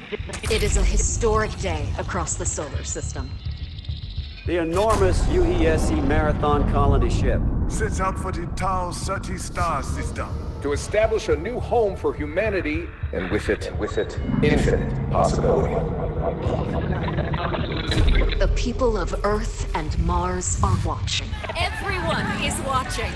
It is a historic day across the solar system. The enormous UESC Marathon colony ship sets out for the Tau CETI star system to establish a new home for humanity, and with it, infinite possibility. The people of Earth and Mars are watching. Everyone is watching.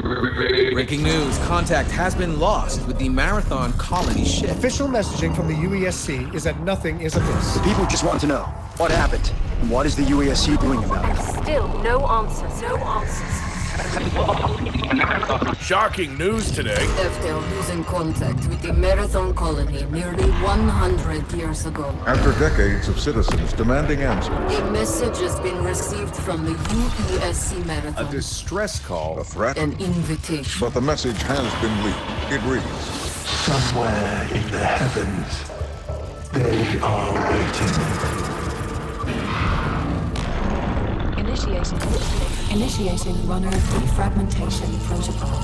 Breaking news, contact has been lost with the Marathon colony ship. Official messaging from the UESC is that nothing is amiss. The people just want to know what happened and what is the UESC doing about it. Still no answers. Shocking news today. They're losing contact with the Marathon colony nearly 100 years ago. After decades of citizens demanding answers. A message has been received from the UESC Marathon. A distress call. A threat. An invitation. But the message has been leaked. It reads, somewhere in the heavens, they are waiting. Initiating runner defragmentation protocol.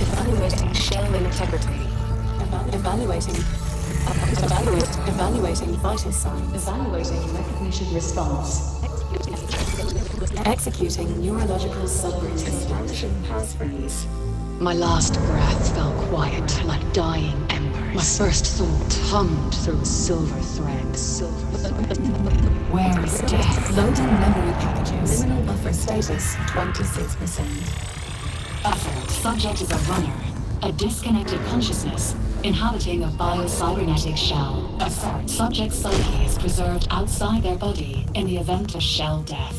Evaluating shell integrity. Evaluating vital signs. Evaluating recognition response. Executing neurological subroutine. Passphrase. My last breath fell quiet like dying embers. My first thought hummed through a silver thread. Where is death? Loading memory packages. Liminal buffer status 26%. Buffer. Subject is a runner. A disconnected consciousness inhabiting a biocybernetic shell. Assert. Subject's psyche is preserved outside their body in the event of shell death.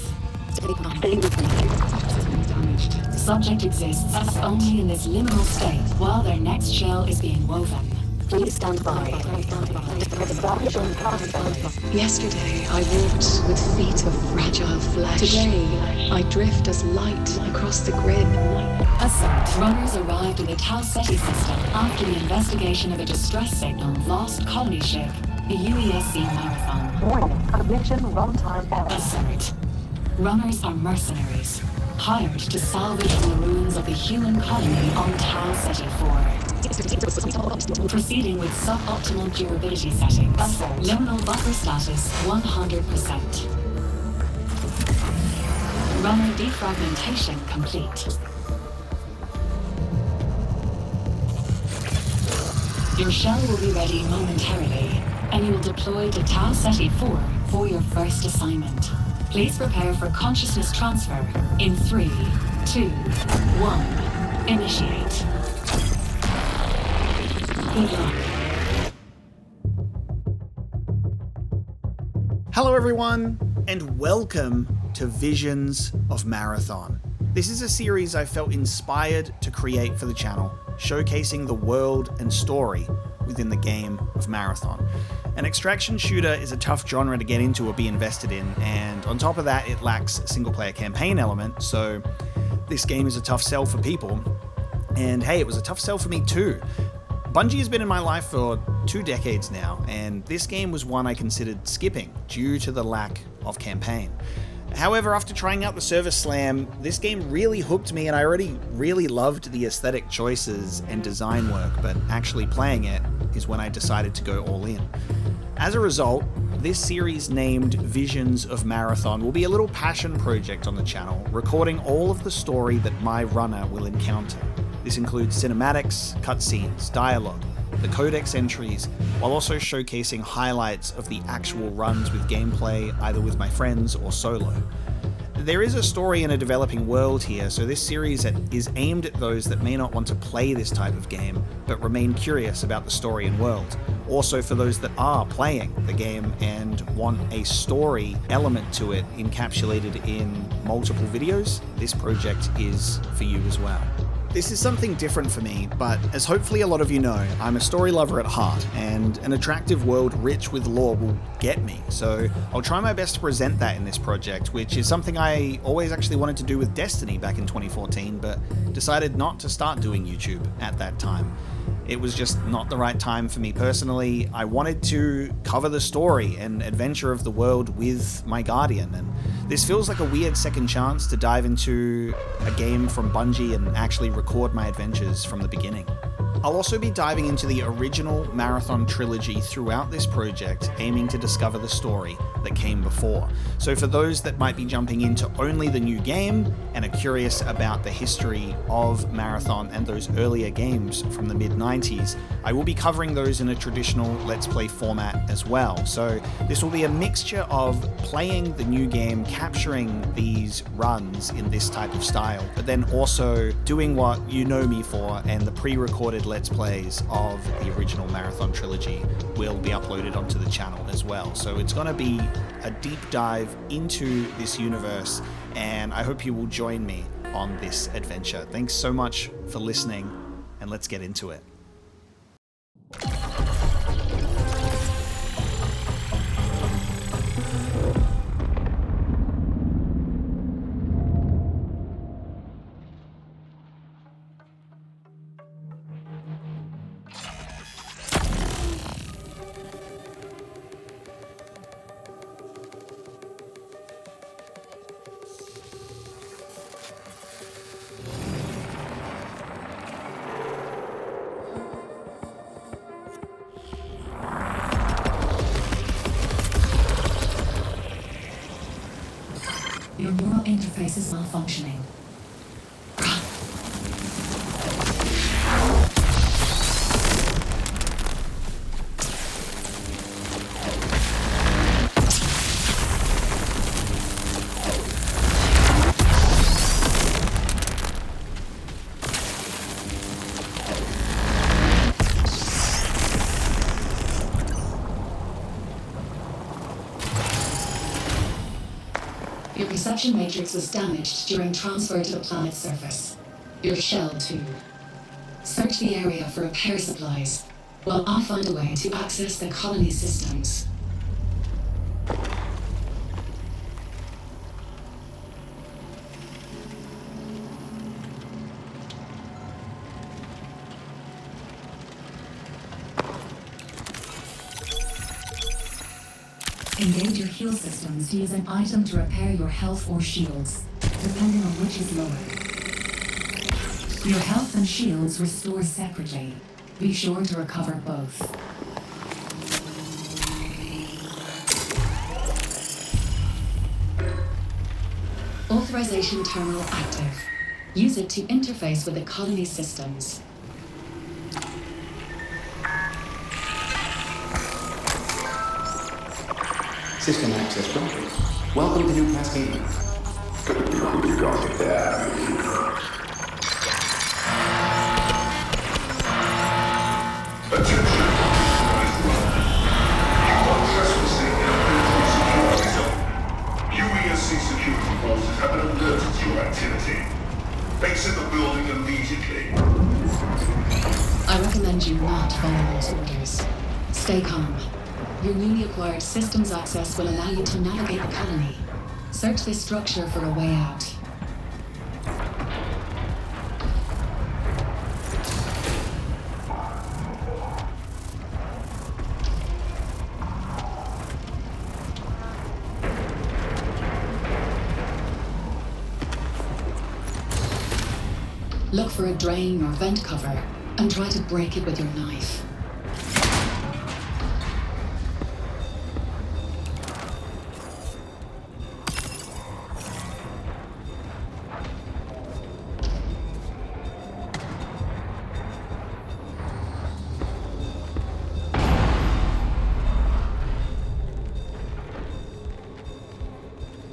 Subject exists only in this liminal state while their next shell is being woven. Please stand by. Yesterday, I walked with feet of fragile flesh. Today, I drift as light across the grid. Assert. Runners arrived in the Tau CETI system after the investigation of a distress signal lost colony ship, the UESC Marathon. Warning, ignition runtime error. Assert. Runners are mercenaries, hired to salvage from the ruins of the human colony on Tau CETI 4. Proceeding with suboptimal durability settings. Liminal buffer status 100%. Runner defragmentation complete. Your shell will be ready momentarily, and you will deploy to Tau CETI 4 for your first assignment. Please prepare for consciousness transfer in 3, 2, 1. Initiate. Good luck. Hello everyone, and welcome to Visions of Marathon. This is a series I felt inspired to create for the channel, showcasing the world and story within the game of Marathon. An extraction shooter is a tough genre to get into or be invested in, and on top of that, it lacks a single-player campaign element, so this game is a tough sell for people. And hey, it was a tough sell for me too. Bungie has been in my life for 2 decades now, and this game was one I considered skipping due to the lack of campaign. However, after trying out the Service Slam, this game really hooked me, and I already really loved the aesthetic choices and design work, but actually playing it is when I decided to go all in. As a result, this series named Visions of Marathon will be a little passion project on the channel, recording all of the story that my runner will encounter. This includes cinematics, cutscenes, dialogue, the codex entries, while also showcasing highlights of the actual runs with gameplay, either with my friends or solo. There is a story in a developing world here, so this series is aimed at those that may not want to play this type of game, but remain curious about the story and world. Also for those that are playing the game and want a story element to it encapsulated in multiple videos, this project is for you as well. This is something different for me, but as hopefully a lot of you know, I'm a story lover at heart, and an attractive world rich with lore will get me, so I'll try my best to present that in this project, which is something I always actually wanted to do with Destiny back in 2014, but decided not to start doing YouTube at that time. It was just not the right time for me personally. I wanted to cover the story and adventure of the world with my Guardian, and this feels like a weird second chance to dive into a game from Bungie and actually record my adventures from the beginning. I'll also be diving into the original Marathon trilogy throughout this project, aiming to discover the story that came before. So for those that might be jumping into only the new game and are curious about the history of Marathon and those earlier games from the mid-90s, I will be covering those in a traditional Let's Play format as well. So this will be a mixture of playing the new game, capturing these runs in this type of style, but then also doing what you know me for, and the pre-recorded Let's Plays of the original Marathon trilogy will be uploaded onto the channel as well. So it's going to be a deep dive into this universe, and I hope you will join me on this adventure. Thanks so much for listening, and let's get into it. Your neural interface is malfunctioning. Your perception matrix was damaged during transfer to the planet's surface. Your shell, too. Search the area for repair supplies, while I find a way to access the colony systems. Engage your heal systems to use an item to repair your health or shields, depending on which is lower. Your health and shields restore separately. Be sure to recover both. Authorization terminal active. Use it to interface with the colony systems. System access granted. Welcome to New Cascade. You got it there. Attention. You are trespassing in a military security zone. UESC security forces have been alerted to your activity. Exit the building immediately. I recommend you not follow those orders. Stay calm. Your newly acquired systems access will allow you to navigate the colony. Search this structure for a way out. Look for a drain or vent cover, and try to break it with your knife.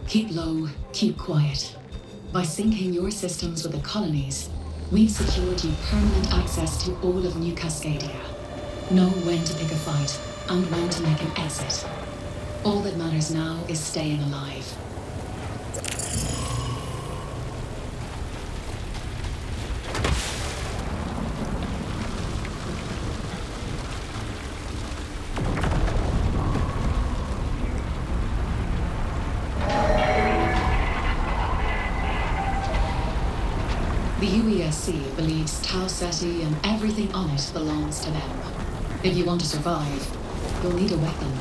Keep low, keep quiet. By syncing your systems with the colonies, we've secured you permanent access to all of New Cascadia. Know when to pick a fight, and when to make an exit. All that matters now is staying alive. The UESC believes Tau Ceti and everything on it belongs to them. If you want to survive, you'll need a weapon.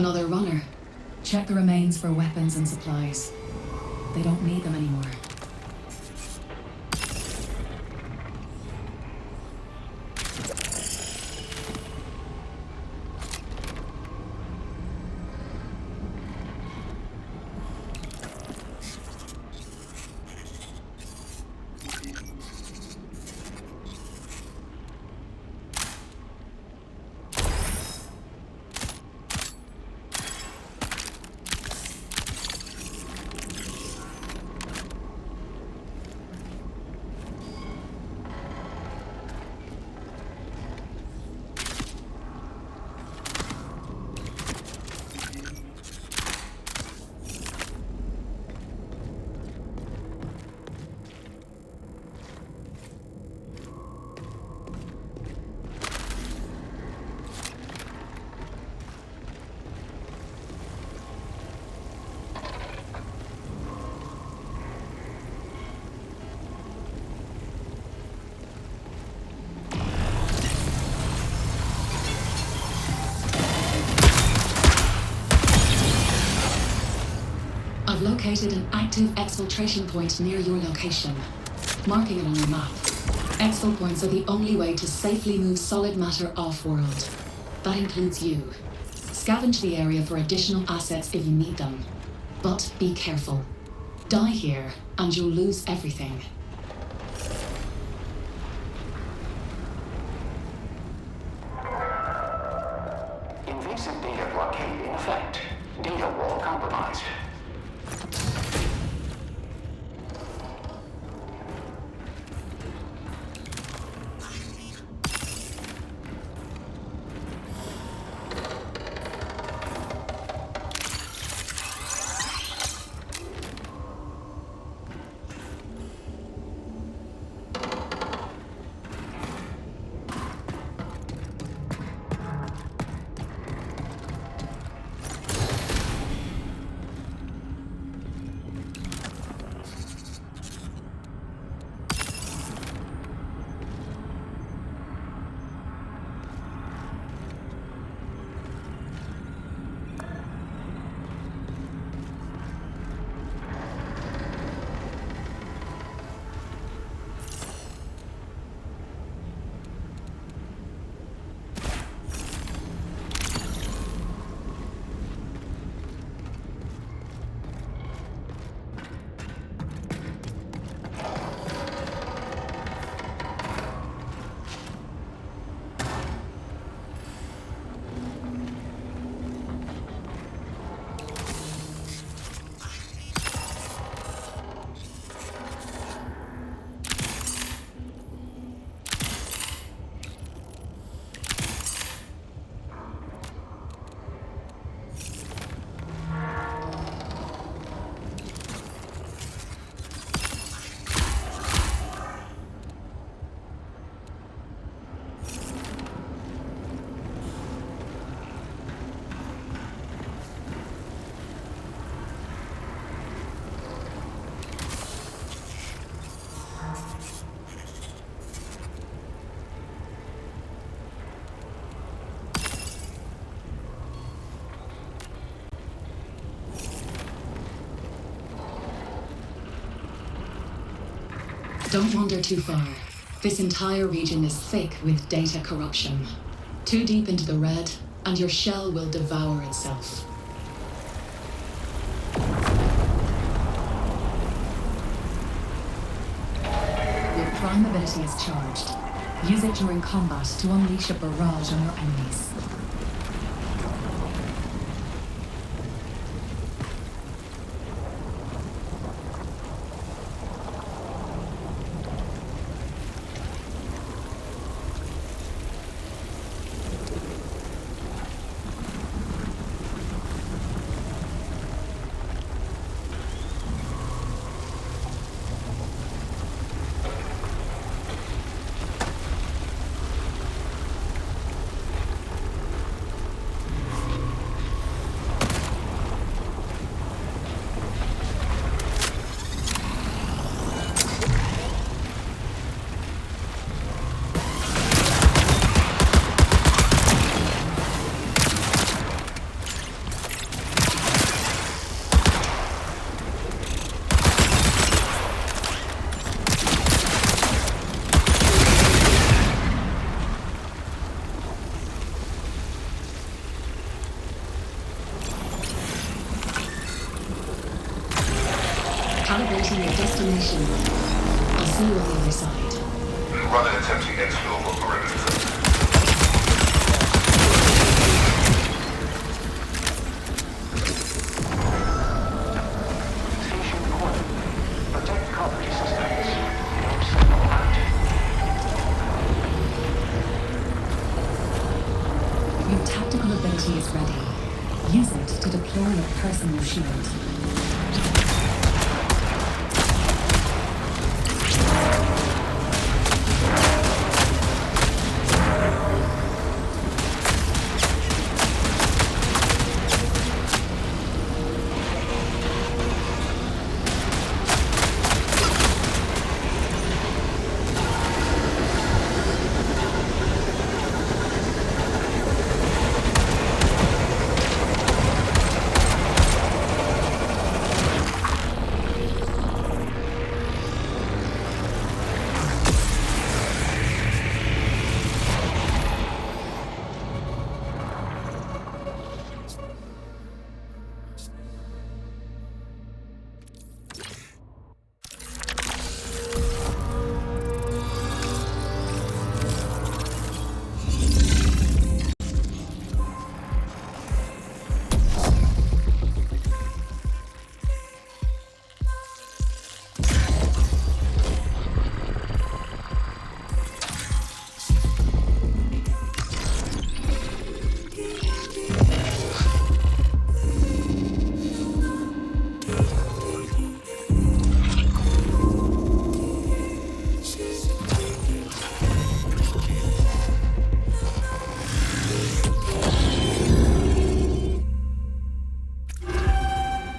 Another runner. Check the remains for weapons and supplies. They don't need them anymore. I've located an active exfiltration point near your location. Marking it on your map. Exfil points are the only way to safely move solid matter off-world. That includes you. Scavenge the area for additional assets if you need them. But be careful. Die here, and you'll lose everything. Invasive data blockade in effect. Data wall compromised. Don't wander too far. This entire region is thick with data corruption. Too deep into the red, and your shell will devour itself. Your prime ability is charged. Use it during combat to unleash a barrage on your enemies. Calibrating the destination. I'll see you on the other side. Run an attempting exfil for perimeter. Protect coverage systems. No signal active. Your tactical ability is ready. Use it to deploy a personal shield.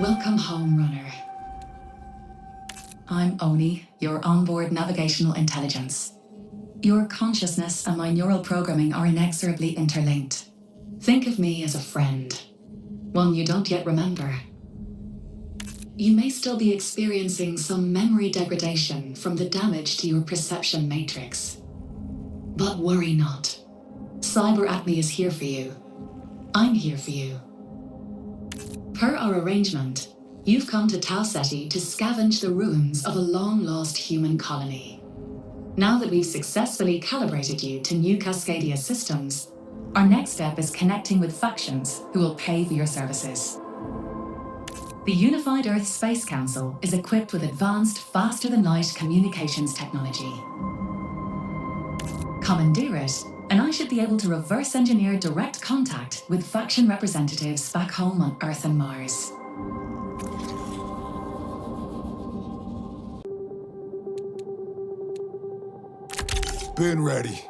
Welcome home, runner. I'm Oni, your onboard navigational intelligence. Your consciousness and my neural programming are inexorably interlinked. Think of me as a friend, one you don't yet remember. You may still be experiencing some memory degradation from the damage to your perception matrix. But worry not. Cyber Arachne is here for you. I'm here for you. Per our arrangement, you've come to Tau Ceti to scavenge the ruins of a long-lost human colony. Now that we've successfully calibrated you to new Cascadia systems, our next step is connecting with factions who will pay for your services. The Unified Earth Space Council is equipped with advanced, faster-than-light communications technology. Commandeer it, and I should be able to reverse engineer direct contact with faction representatives back home on Earth and Mars. Been ready.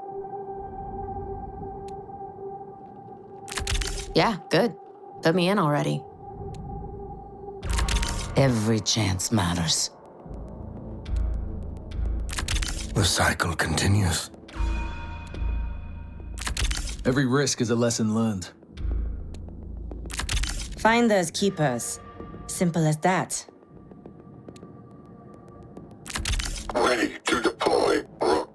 Yeah, good. Put me in already. Every chance matters. The cycle continues. Every risk is a lesson learned. Finders keepers. Simple as that. Ready to deploy, Rook.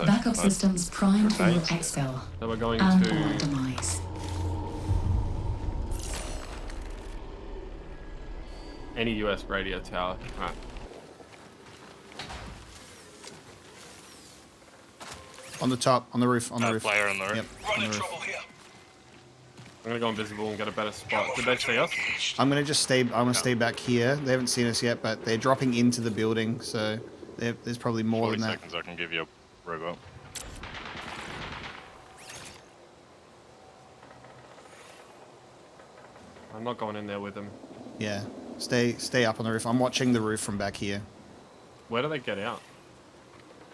Backup systems primed for your exfil. So we're going and to our demise. any US radio tower. Right. On the top, on the roof, on the roof. Player on the roof. Yep, on the roof. I'm gonna go invisible and get a better spot. Did they see us? I'm gonna just stay. I'm gonna stay back here. They haven't seen us yet, but they're dropping into the building, so there's probably more than that. 40 seconds. I can give you a robot. I'm not going in there with them. Yeah. Stay up on the roof. I'm watching the roof from back here. Where do they get out?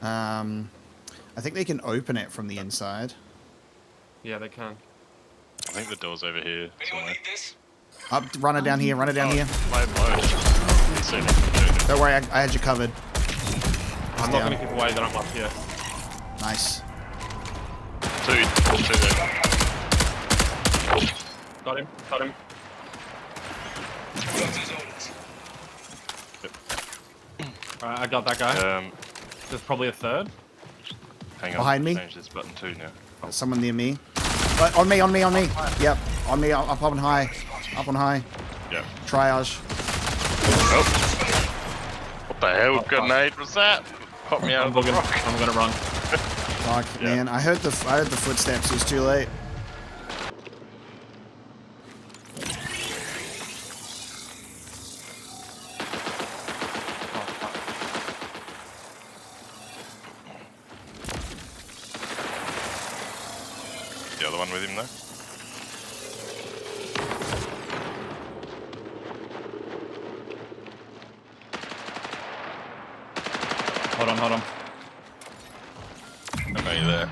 I think they can open it from the inside. Yeah, they can. I think the door's over here somewhere. Up, run it down here, run it down here. Low. Don't worry, I had you covered. I'm not going to give away that I'm up here. Nice. Two there. Got him, got him. Alright, I got that guy. There's probably a third. Hang on. Behind me. Change this button too now. There's someone near me. On me. Yep. On me, up on high. Up on high. Yep. Triage. Oh. What the hell grenade was that? Pop me out of the rock. I'm gonna run. Fuck, man. I heard the footsteps. It was too late. The other one with him though. Hold on. I know you're there.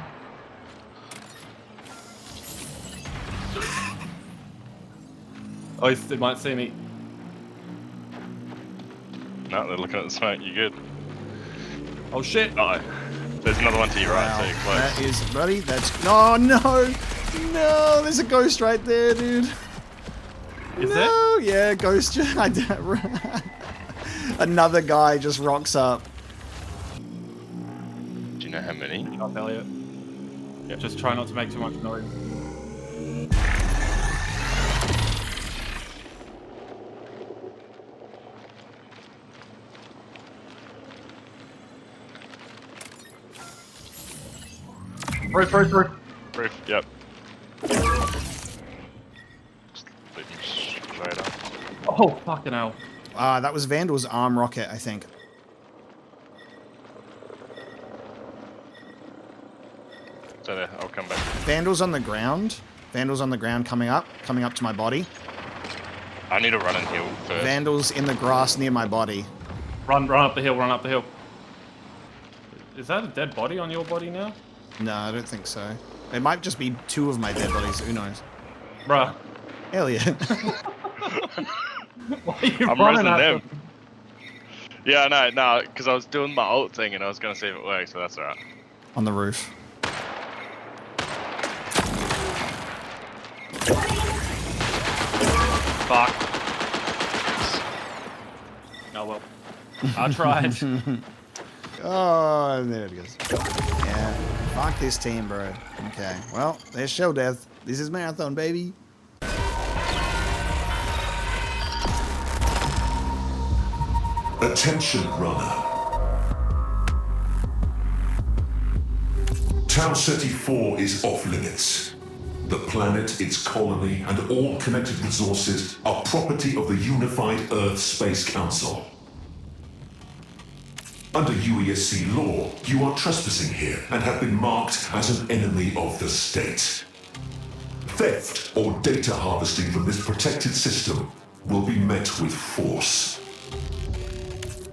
Oh, they might see me. No, they're looking at the smoke. You good? Oh shit! Uh oh. There's another one to your right, so you're close. That is, buddy. That's no. There's a ghost right there, dude. Is there? Yeah, ghost. Another guy just rocks up. Do you know how many? Up, Elliot. Yeah. Just try not to make too much noise. Roof, yep. Just leave him straight up. Oh, fucking hell. That was Vandal's arm rocket, I think. So there, I'll come back. Vandal's on the ground. Vandal's on the ground coming up to my body. I need to run and heal first. Vandal's in the grass near my body. Run up the hill. Is that a dead body on your body now? No, I don't think so. It might just be two of my dead bodies. Who knows? Bruh. Elliot. Why are you I'm running resing at them. Yeah, no, because I was doing my ult thing and I was going to see if it works, so that's alright. On the roof. Fuck. Oh well. I tried. Oh, there it goes. Yeah. Fuck this team, bro. Okay. Well, there's show death. This is Marathon, baby. Attention, runner. Tau Ceti 4 is off limits. The planet, its colony, and all connected resources are property of the Unified Earth Space Council. Under UESC law, you are trespassing here and have been marked as an enemy of the state. Theft or data harvesting from this protected system will be met with force.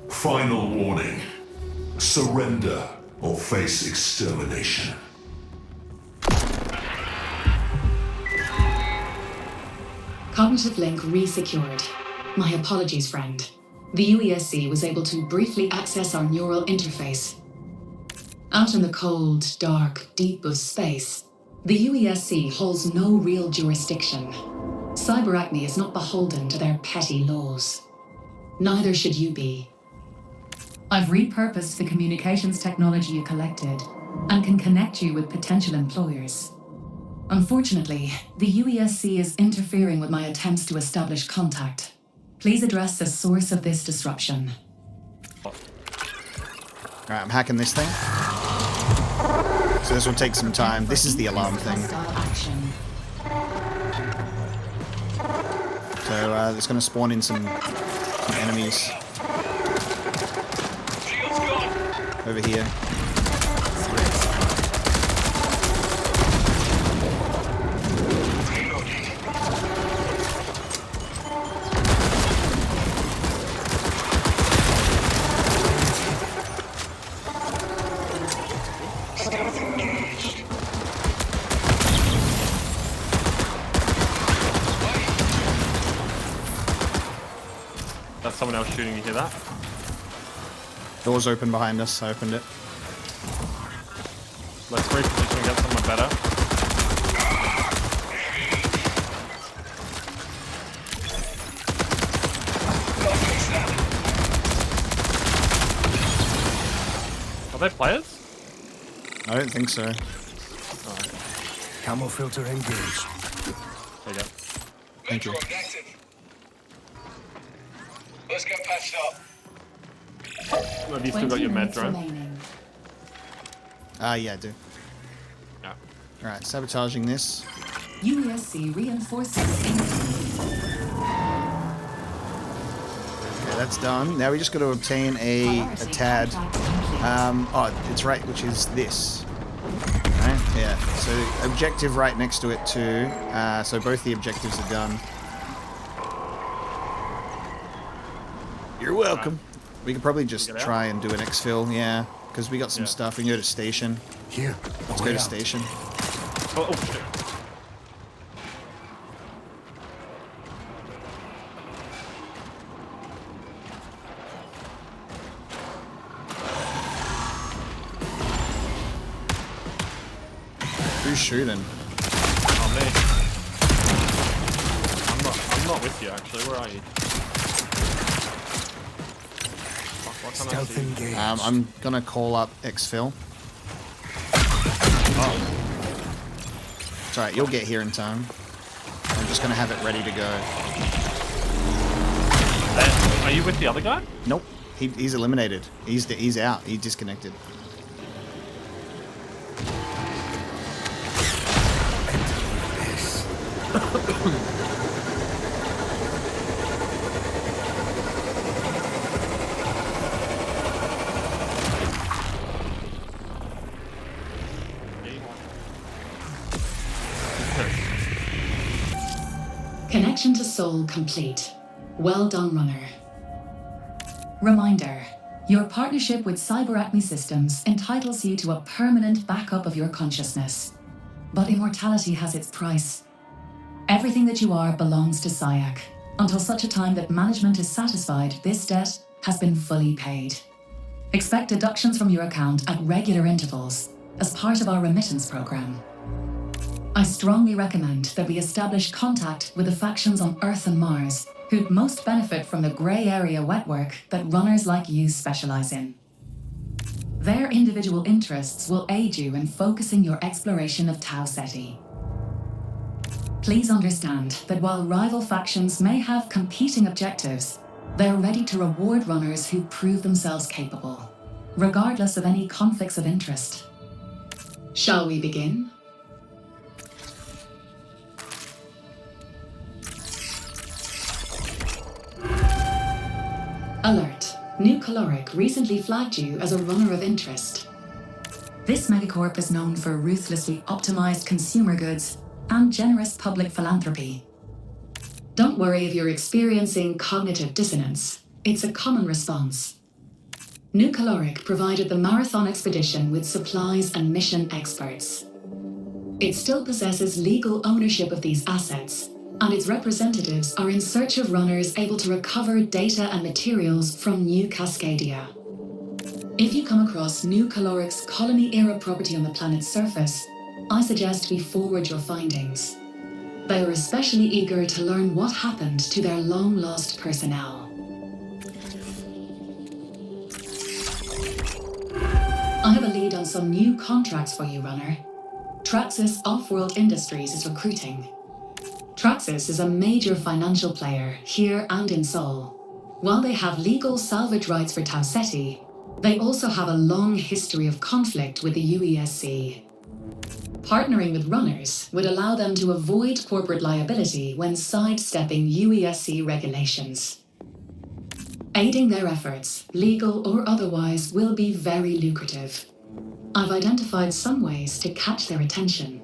Final warning. Surrender or face extermination. Cognitive link re-secured. My apologies, friend. The UESC was able to briefly access our neural interface. Out in the cold, dark, deep of space, the UESC holds no real jurisdiction. Arachne is not beholden to their petty laws. Neither should you be. I've repurposed the communications technology you collected and can connect you with potential employers. Unfortunately, the UESC is interfering with my attempts to establish contact. Please address the source of this disruption. Alright, I'm hacking this thing. So this will take some time. This is the alarm thing. So it's going to spawn in some enemies. Over here. someone else shooting. You hear that? Door's open behind us. I opened it. Let's reposition and get someone better. Are they players? I don't think so. Camo filter engaged. There you go. Thank you. Let's get patched up. Have you still got your med drone? Yeah, I do. Yeah. Alright, sabotaging this. UESC reinforcements incoming. Okay, that's done. Now we just got to obtain a TAD. Oh, it's right, which is this. Right? Yeah. So objective right next to it too. So both the objectives are done. You're welcome. We could probably just try and do an exfil, yeah. Because we got some stuff. We can go to station. Here. Let's go to station. Oh, shit. Who's shooting? Oh, me. I'm not with you, actually. Where are you? Stealth engaged. I'm gonna call up exfil. Oh. It's alright, you'll get here in time. I'm just gonna have it ready to go. Are you with the other guy? Nope. He's eliminated. He's out. He disconnected. Connection to Soul complete. Well done, runner. Reminder, your partnership with Arachne Systems entitles you to a permanent backup of your consciousness. But immortality has its price. Everything that you are belongs to SIAC. Until such a time that management is satisfied, this debt has been fully paid. Expect deductions from your account at regular intervals as part of our remittance program. I strongly recommend that we establish contact with the factions on Earth and Mars who'd most benefit from the grey area wet work that runners like you specialize in. Their individual interests will aid you in focusing your exploration of Tau Ceti. Please understand that while rival factions may have competing objectives, they're ready to reward runners who prove themselves capable, regardless of any conflicts of interest. Shall we begin? Alert. New Caloric recently flagged you as a runner of interest. This megacorp is known for ruthlessly optimized consumer goods and generous public philanthropy. Don't worry if you're experiencing cognitive dissonance. It's a common response. New Caloric provided the Marathon expedition with supplies and mission experts. It still possesses legal ownership of these assets, and its representatives are in search of runners able to recover data and materials from New Cascadia. If you come across New Caloric's colony-era property on the planet's surface, I suggest we forward your findings. They are especially eager to learn what happened to their long-lost personnel. I have a lead on some new contracts for you, runner. Traxxas Off-World Industries is recruiting. Traxxas is a major financial player here and in Seoul. While they have legal salvage rights for Tau Ceti, they also have a long history of conflict with the UESC. Partnering with runners would allow them to avoid corporate liability when sidestepping UESC regulations. Aiding their efforts, legal or otherwise, will be very lucrative. I've identified some ways to catch their attention.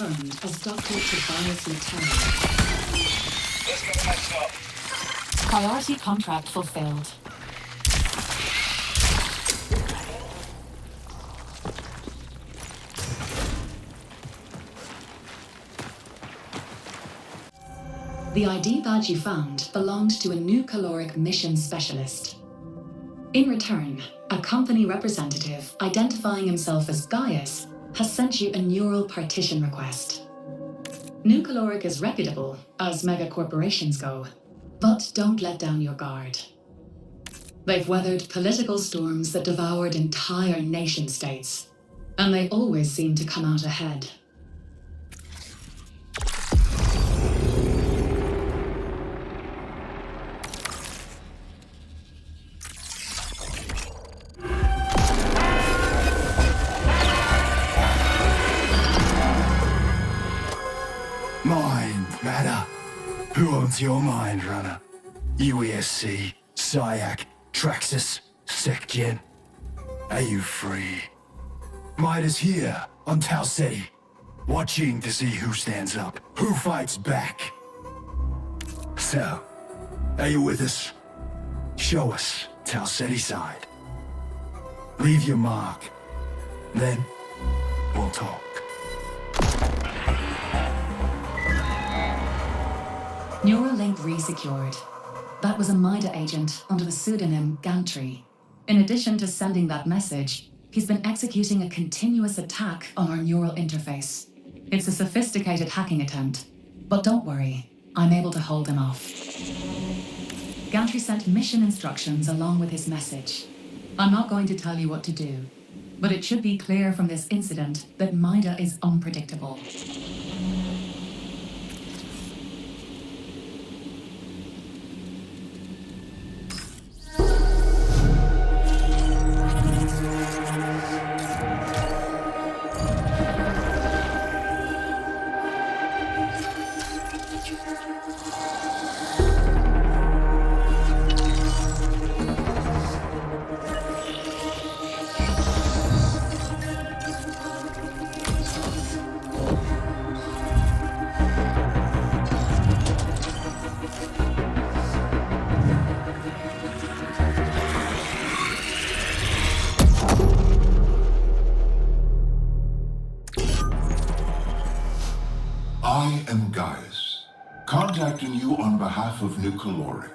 confirmed as Dr. Tobias Matera. Let's go next up. Priority contract fulfilled. The ID badge you found belonged to a new caloric mission specialist. In return, a company representative identifying himself as Gaius has sent you a neural partition request. New Caloric is reputable, as mega corporations go, but don't let down your guard. They've weathered political storms that devoured entire nation-states, and they always seem to come out ahead. Mind matter. Who owns your mind, runner? UESC, SIAC, Traxxas, SecGen. Are you free? Midas here on Tau Ceti, watching to see who stands up, who fights back. So, are you with us? Show us Tau Ceti side. Leave your mark. Then, we'll talk. Neuralink re-secured. That was a MIDA agent under the pseudonym Gantry. In addition to sending that message, he's been executing a continuous attack on our neural interface. It's a sophisticated hacking attempt, but don't worry, I'm able to hold him off. Gantry sent mission instructions along with his message. I'm not going to tell you what to do, but it should be clear from this incident that MIDA is unpredictable. I am Gaius, contacting you on behalf of New Caloric.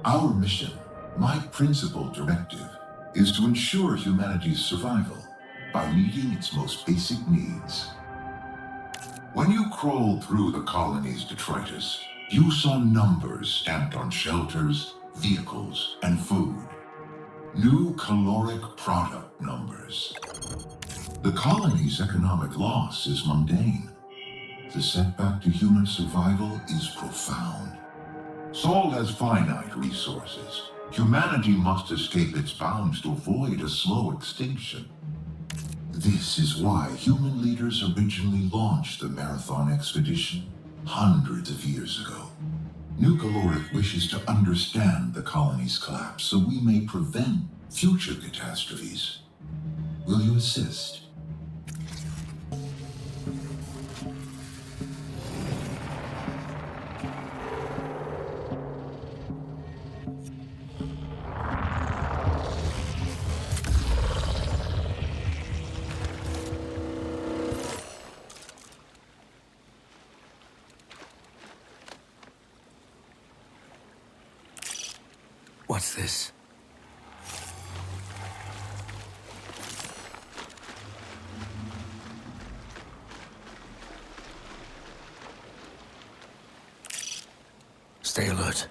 Our mission, my principal directive, is to ensure humanity's survival by meeting its most basic needs. When you crawled through the colony's detritus, you saw numbers stamped on shelters, vehicles, and food. New caloric product numbers. The colony's economic loss is mundane. The setback to human survival is profound. Sol has finite resources. Humanity must escape its bounds to avoid a slow extinction. This is why human leaders originally launched the Marathon expedition hundreds of years ago. New Caloric wishes to understand the colony's collapse so we may prevent future catastrophes. Will you assist? What's this? Stay alert.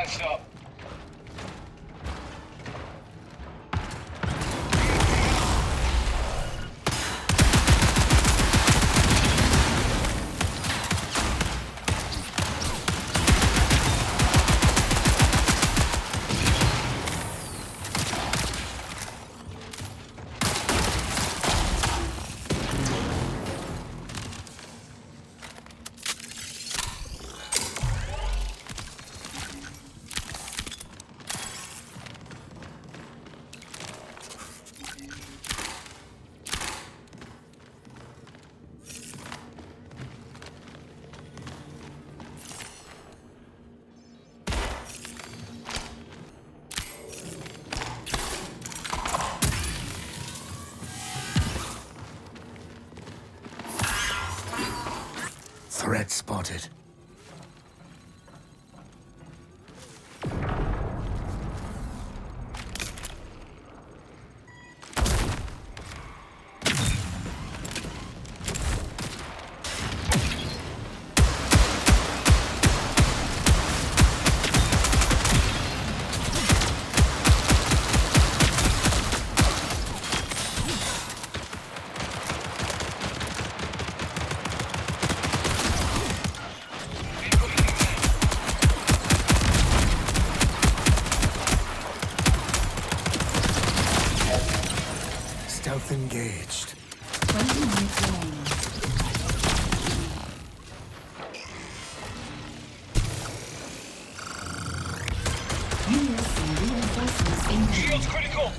patched up. Threat spotted. Stealth engaged. 20 minutes remaining. UESC reinforcements incoming. Shield's critical!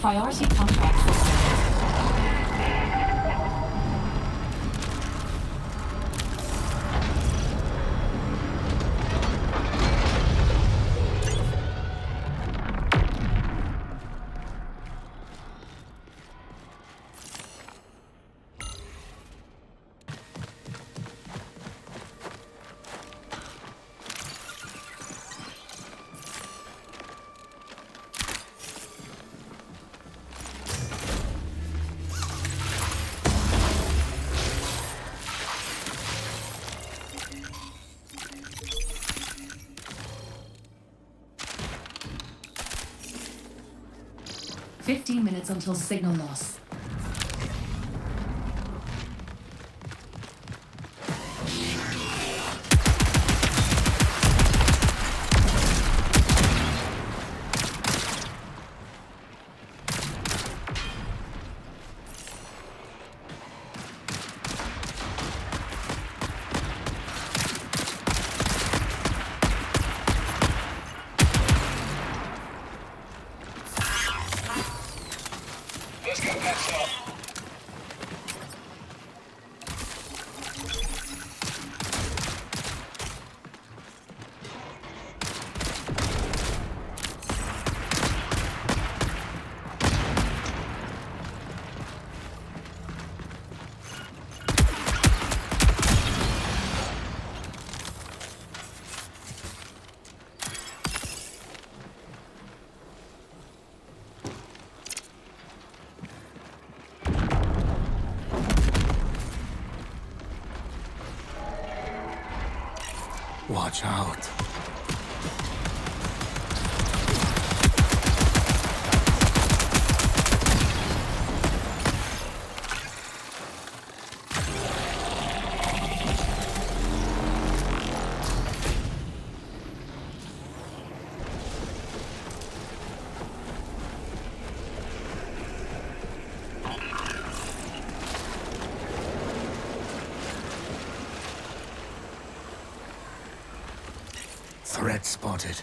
Priority contract fulfilled. "15 minutes until signal loss. Let's get patched up. Watch out. Threat spotted.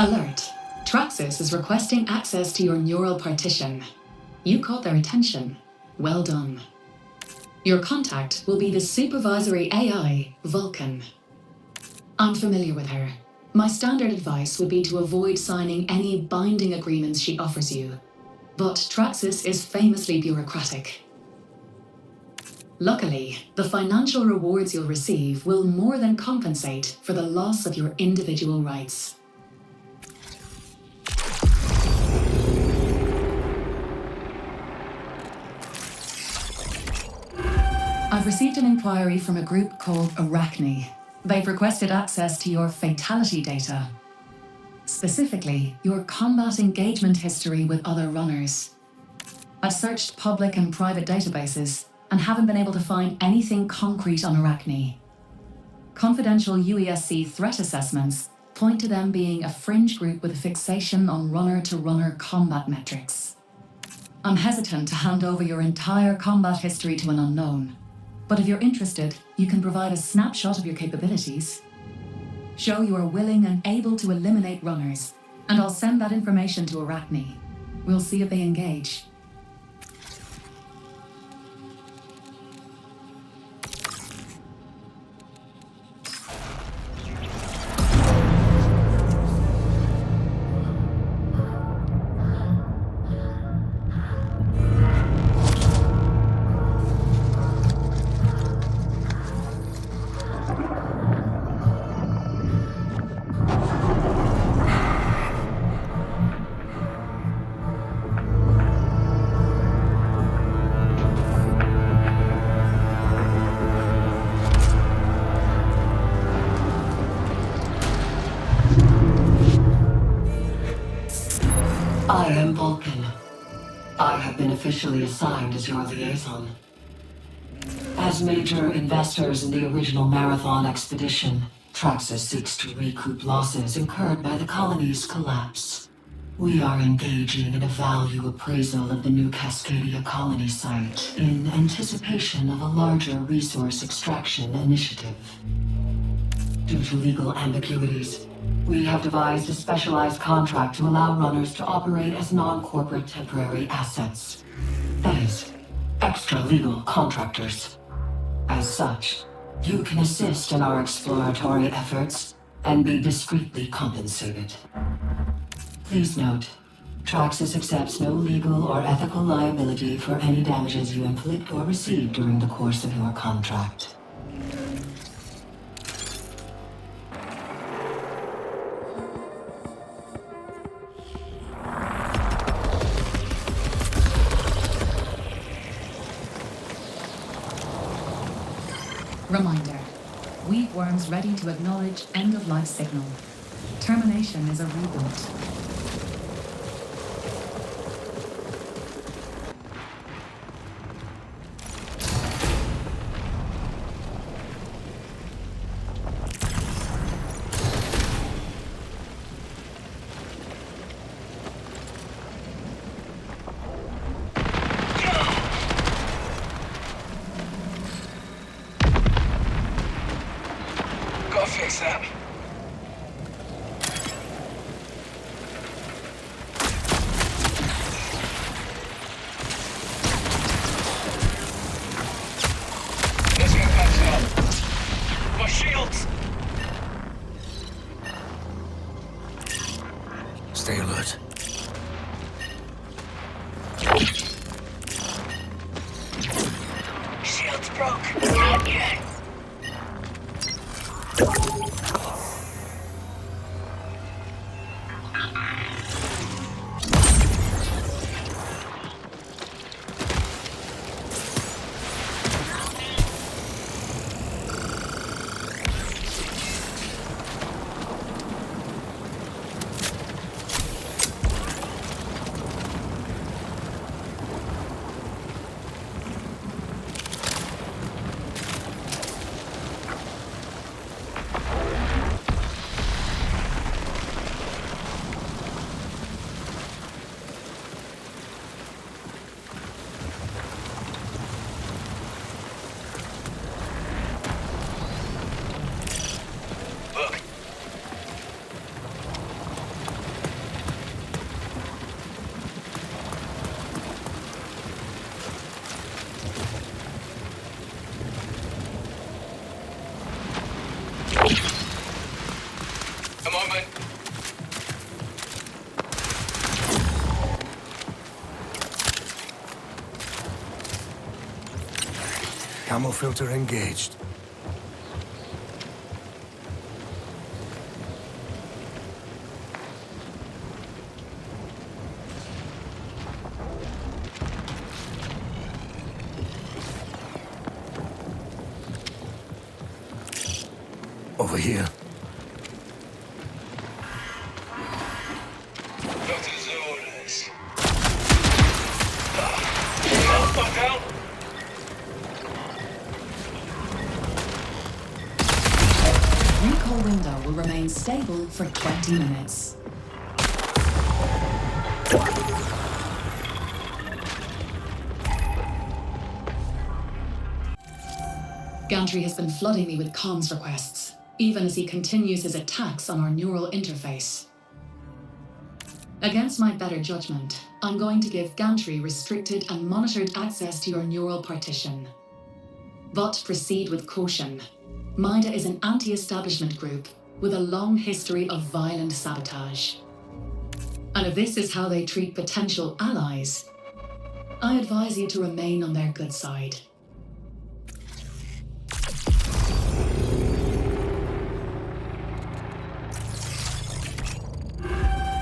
Alert. Traxxas is requesting access to your neural partition. You caught their attention. Well done. Your contact will be the supervisory AI, Vulcan. I'm familiar with her. My standard advice would be to avoid signing any binding agreements she offers you. But Traxxas is famously bureaucratic. Luckily, the financial rewards you'll receive will more than compensate for the loss of your individual rights. I've received an inquiry from a group called Arachne. They've requested access to your fatality data. Specifically, your combat engagement history with other runners. I've searched public and private databases and haven't been able to find anything concrete on Arachne. Confidential UESC threat assessments point to them being a fringe group with a fixation on runner-to-runner combat metrics. I'm hesitant to hand over your entire combat history to an unknown, but if you're interested, you can provide a snapshot of your capabilities. Show you are willing and able to eliminate runners, and I'll send that information to Arachne. We'll see if they engage. I am Vulcan. I have been officially assigned as your liaison. As major investors in the original Marathon expedition, Traxxas seeks to recoup losses incurred by the colony's collapse. We are engaging in a value appraisal of the new Cascadia colony site in anticipation of a larger resource extraction initiative. Due to legal ambiguities, we have devised a specialized contract to allow runners to operate as non-corporate temporary assets. That is, extra-legal contractors. As such, you can assist in our exploratory efforts and be discreetly compensated. Please note, Traxxas accepts no legal or ethical liability for any damages you inflict or receive during the course of your contract. Reminder. Weave worms ready to acknowledge end-of-life signal. Termination is a reboot. Fix that. Let's get patched up. My shields! Stay alert. Shields broke. Not yet. Camo filter engaged. Over here. Recall window will remain stable for 20 minutes. Gantry has been flooding me with comms requests, even as he continues his attacks on our neural interface. Against my better judgment, I'm going to give Gantry restricted and monitored access to your neural partition. But proceed with caution. MIDA is an anti-establishment group with a long history of violent sabotage. And if this is how they treat potential allies, I advise you to remain on their good side.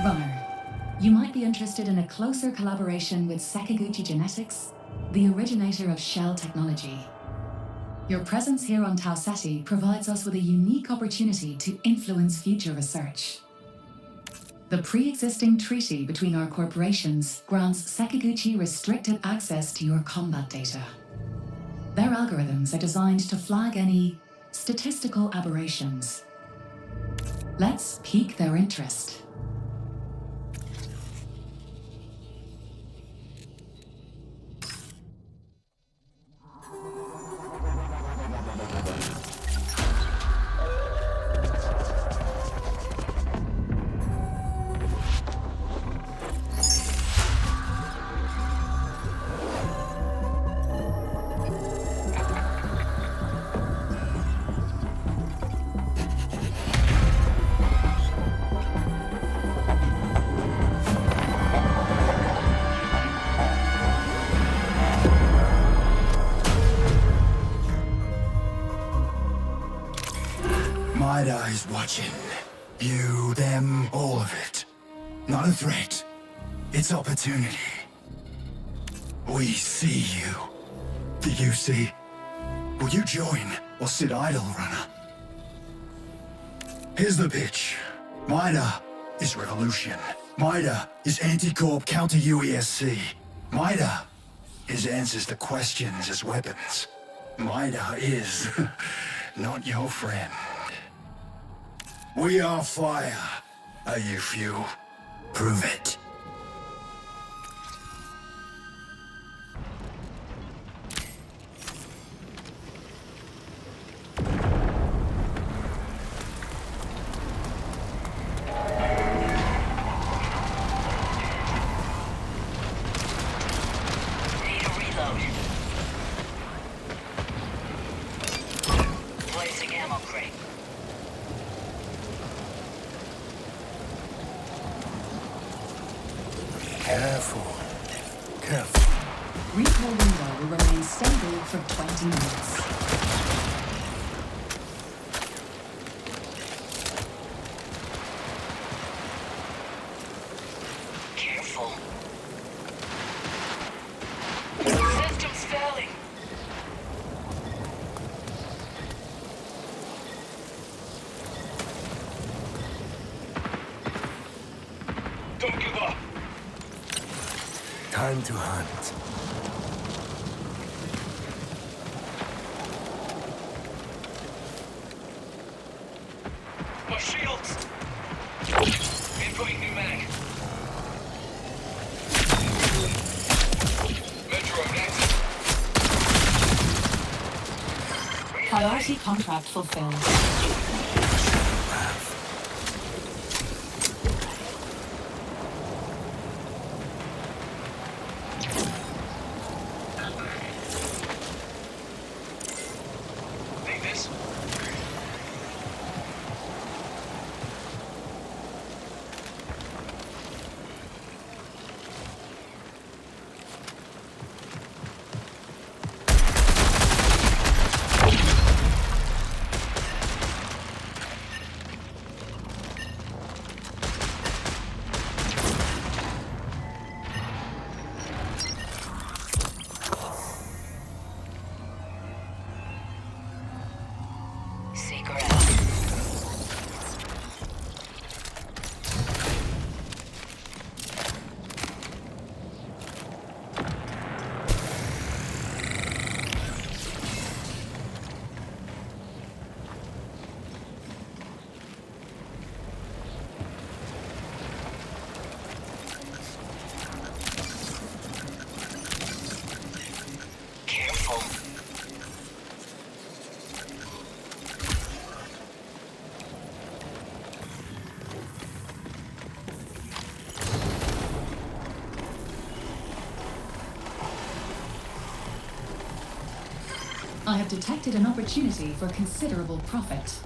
Runner, you might be interested in a closer collaboration with Sakaguchi Genetics, the originator of shell technology. Your presence here on Tau Ceti provides us with a unique opportunity to influence future research. The pre-existing treaty between our corporations grants Sakaguchi restricted access to your combat data. Their algorithms are designed to flag any statistical aberrations. Let's pique their interest. MIDA is watching. You, them, all of it. Not a threat. It's opportunity. We see you. Do you see? Will you join or sit idle, runner? Here's the pitch. MIDA is revolution. MIDA is anti-corp counter-UESC. MIDA is answers to questions as weapons. MIDA is not your friend. We are fire. Are you fuel? Prove it. Recall window will remain stable for 20 minutes. Careful. System's failing. Don't give up. Time to hunt. My shields! Inputting new mag. Metro next. Priority contract fulfilled. I have detected an opportunity for considerable profit.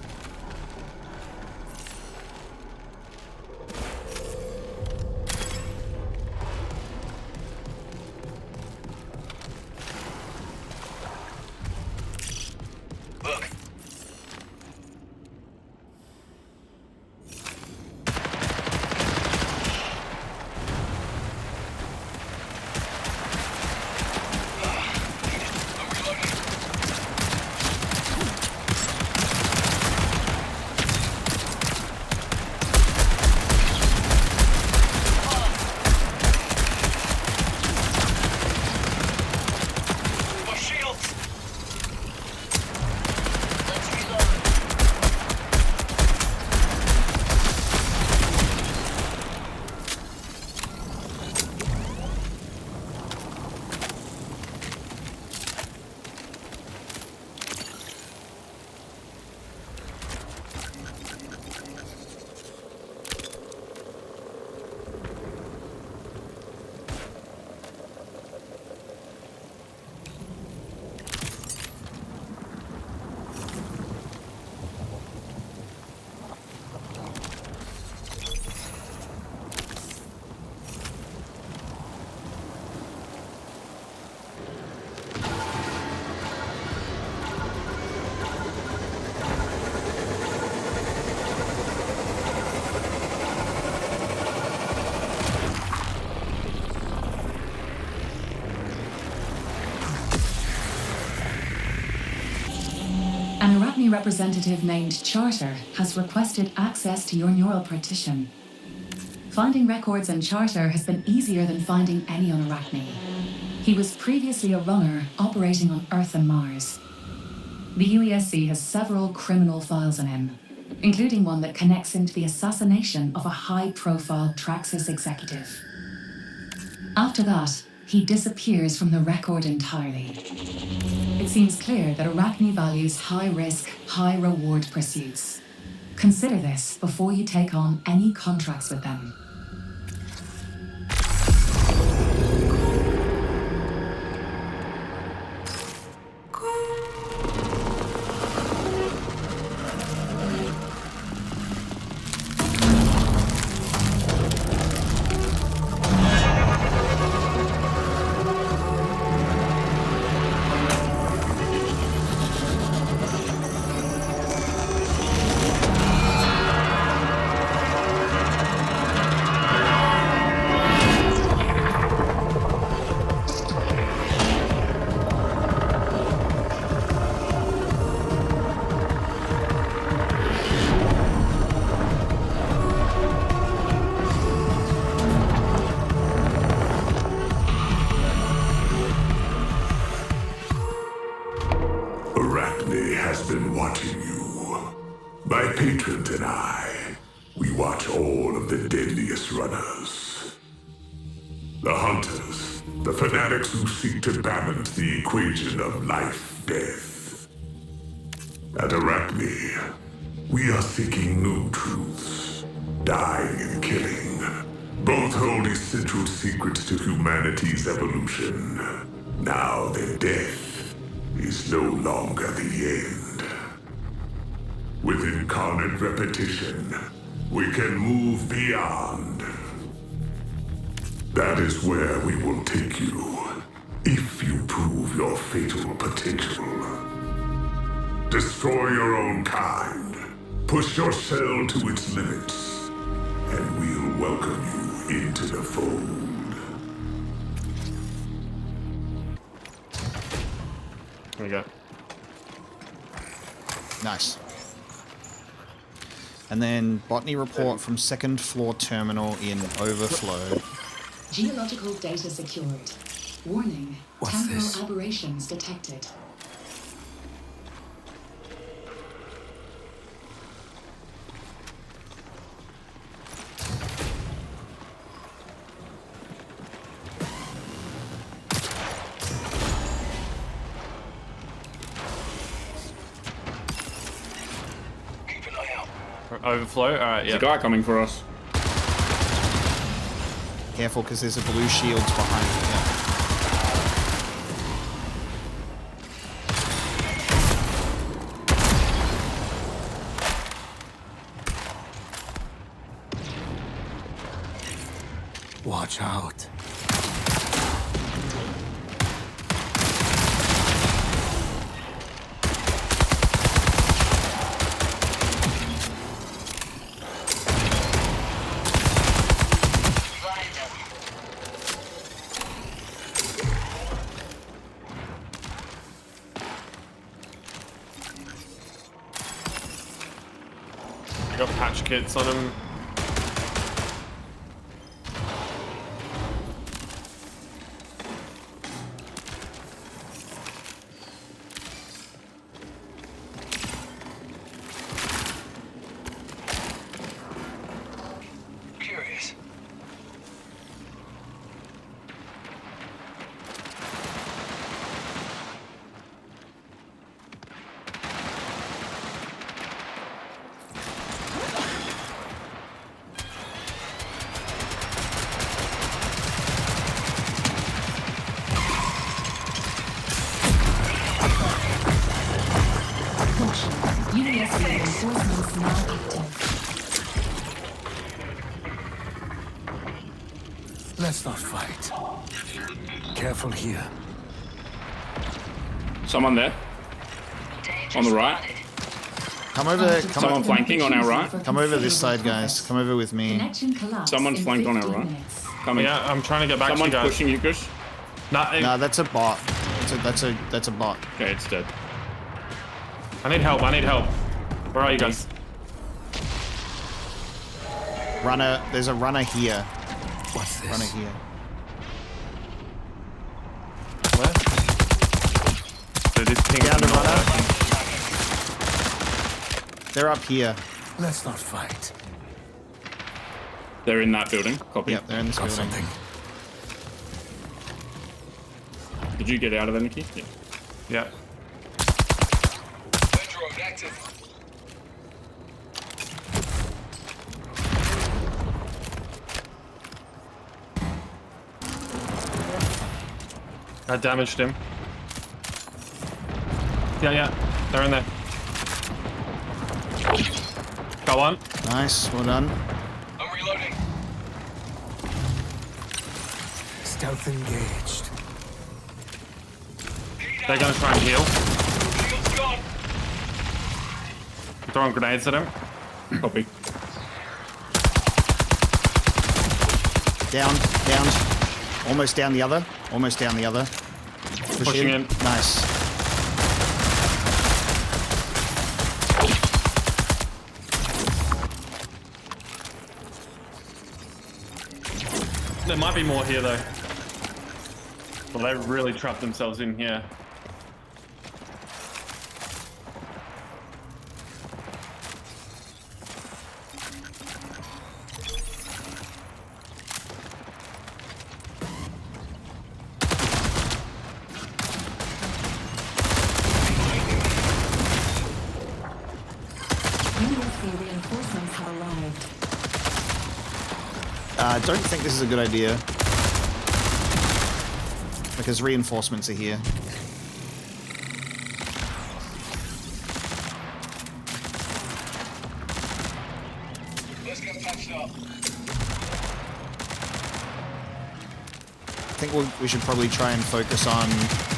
An Arachne representative named Charter has requested access to your neural partition. Finding records in Charter has been easier than finding any on Arachne. He was previously a runner operating on Earth and Mars. The UESC has several criminal files on him, including one that connects him to the assassination of a high-profile Traxxas executive. After that, he disappears from the record entirely. It seems clear that Arachne values high-risk, high-reward pursuits. Consider this before you take on any contracts with them. Arachne has been watching you. My patrons and I, we watch all of the deadliest runners. The hunters, the fanatics who seek to balance the equation of life-death. At Arachne, we are seeking new truths, dying and killing. Both hold essential secrets to humanity's evolution. Now their death is no longer the end. With incarnate repetition, we can move beyond. That is where we will take you, if you prove your fatal potential. Destroy your own kind, push your cell to its limits, and we'll welcome you into the fold. There we go. Nice. And then botany report from second floor terminal in overflow. Geological data secured. Warning, temporal aberrations detected. Overflow? Alright, yeah. There's a guy coming for us. Careful, because there's a blue shields behind you. Watch out. Got patch kits on him. Curious. UESC reinforcements now active. Let's not fight. Careful here. Someone there. On the right. Come over. Someone flanking on our right. Come over this side, guys. Come over with me. Someone flanked on our right. Coming. Yeah, I'm trying to get back Someone's to you guys. pushing you, Chris. No, that's a bot. That's a bot. Okay, it's dead. I need help. I need help. Where are you guys? Runner. There's a runner here. What's this? Runner here. Where? Dude, this ping Down to is not runner. working. They're up here. Let's not fight. They're in that building. Copy. Yep, they're in this Got building. something. Did you get out of there, Nikki? Yeah. Yeah. Drone active. I damaged him. Yeah. They're in there. Got one. Nice. Well done. I'm reloading. Stealth engaged. They're gonna try and heal. Shield's gone. Throwing grenades at him. Copy. Down. Almost down the other. Pushing in. Nice. There might be more here though. Well, they really trapped themselves in here. UESC reinforcements have arrived. I don't think this is a good idea. Because reinforcements are here. Let's get patched up. I think we should probably try and focus on...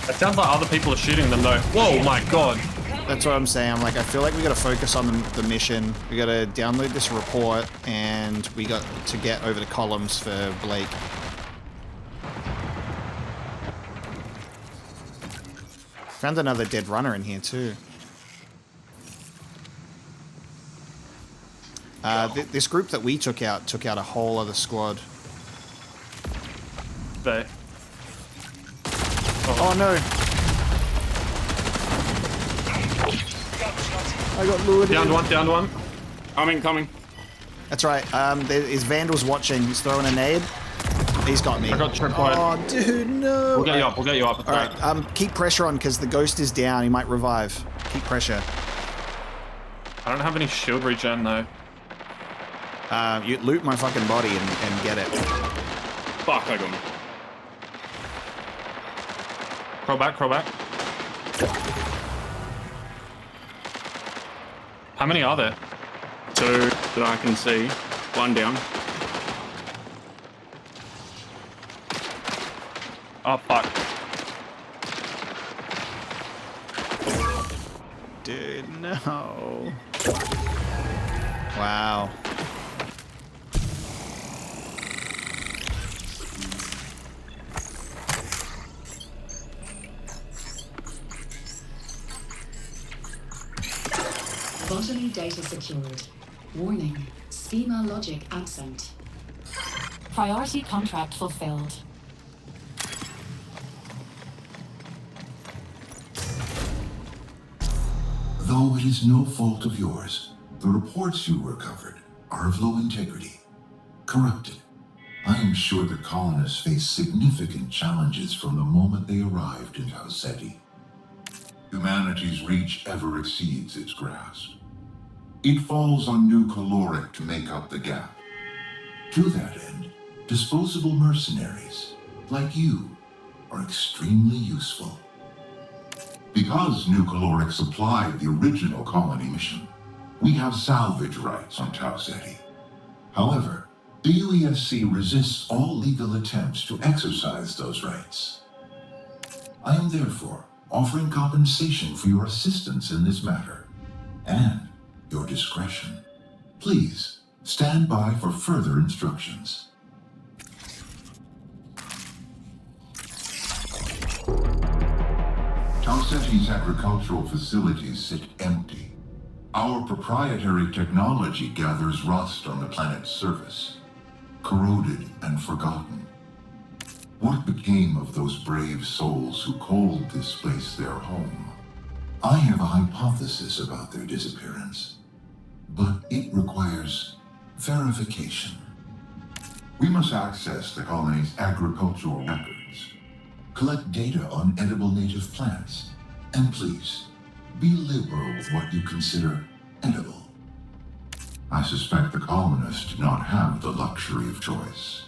It sounds like other people are shooting them though. Whoa, my god. That's what I'm saying. I'm like, I feel like we gotta focus on the mission. We gotta download this report, and we got to get over the columns for Blake. Found another dead runner in here too. This group that we took out a whole other squad. They. Oh no! I got lured in. Downed one. Coming. That's right. His Vandal's watching. He's throwing a nade. He's got me. I got tripwire. Oh, dude, no. We'll get you up. All right. Keep pressure on because the ghost is down. He might revive. Keep pressure. I don't have any shield regen though. You loot my fucking body and get it. Fuck, I got him. Crawl back. How many are there? 2 that I can see. 1 down. Oh, fuck. Dude, no. Wow. Botany data secured. Warning, schema logic absent. Priority contract fulfilled. Though it is no fault of yours, the reports you recovered are of low integrity, corrupted. I am sure the colonists face significant challenges from the moment they arrived in CETI. Humanity's reach ever exceeds its grasp. It falls on new caloric to make up the gap. To that end, disposable mercenaries, like you, are extremely useful. Because new caloric supplied the original colony mission, we have salvage rights on CETI. However, the UESC resists all legal attempts to exercise those rights. I am therefore offering compensation for your assistance in this matter, and your discretion. Please, stand by for further instructions. CETI's agricultural facilities sit empty. Our proprietary technology gathers rust on the planet's surface, corroded and forgotten. What became of those brave souls who called this place their home? I have a hypothesis about their disappearance, but it requires verification. We must access the colony's agricultural records, collect data on edible native plants, and please, be liberal with what you consider edible. I suspect the colonists do not have the luxury of choice.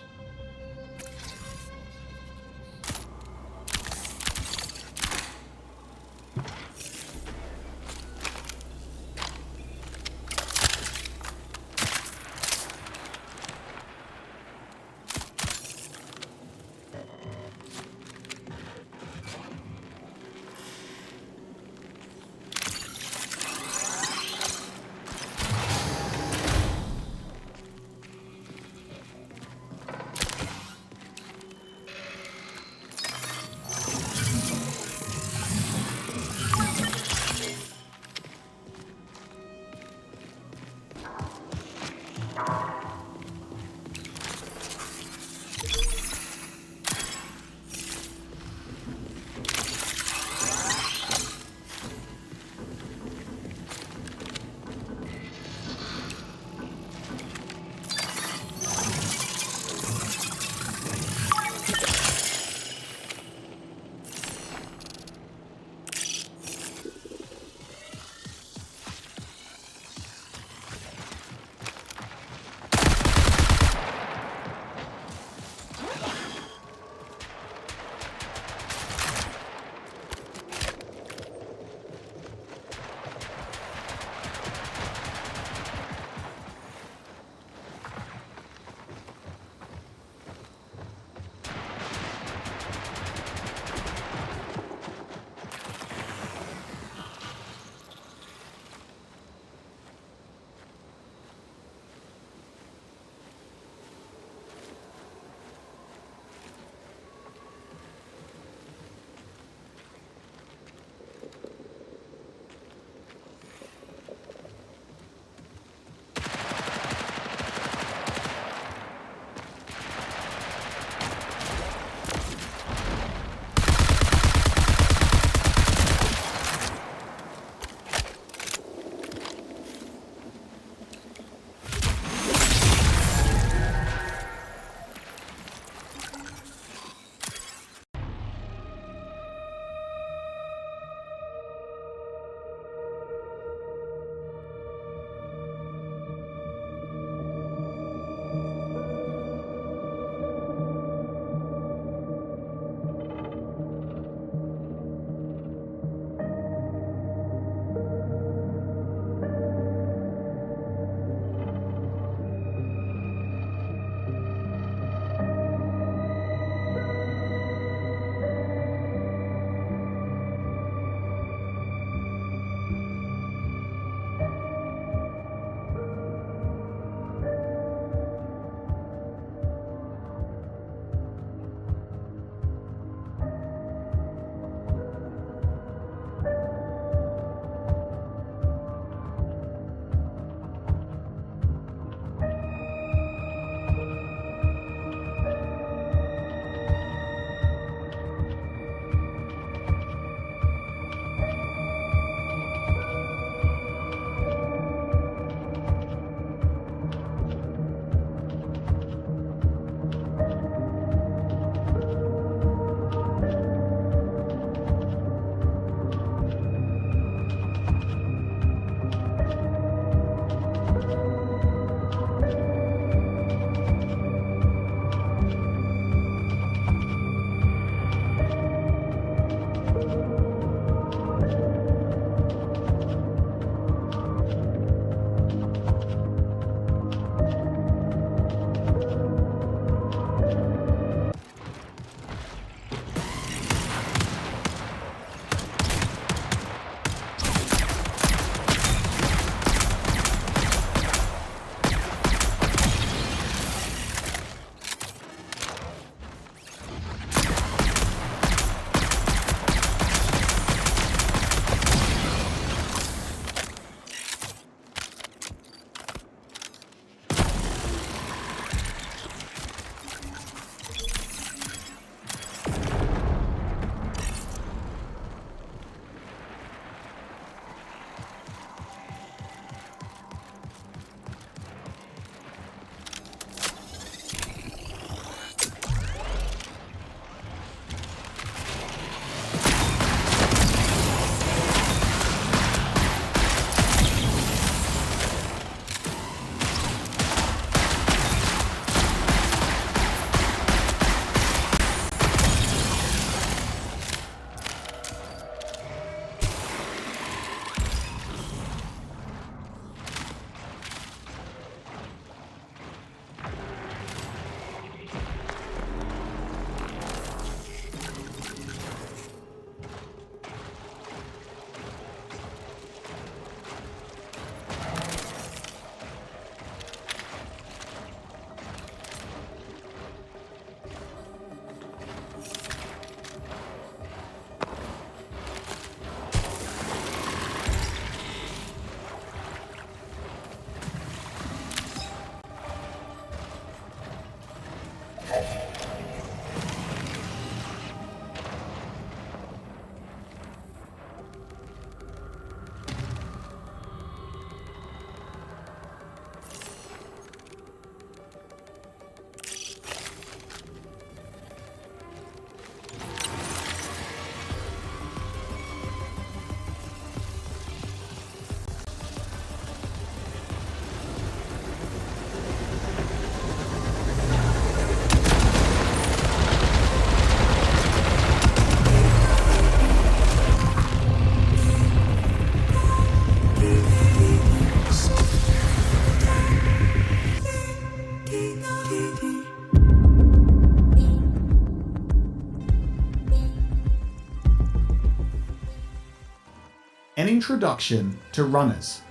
An introduction to runners.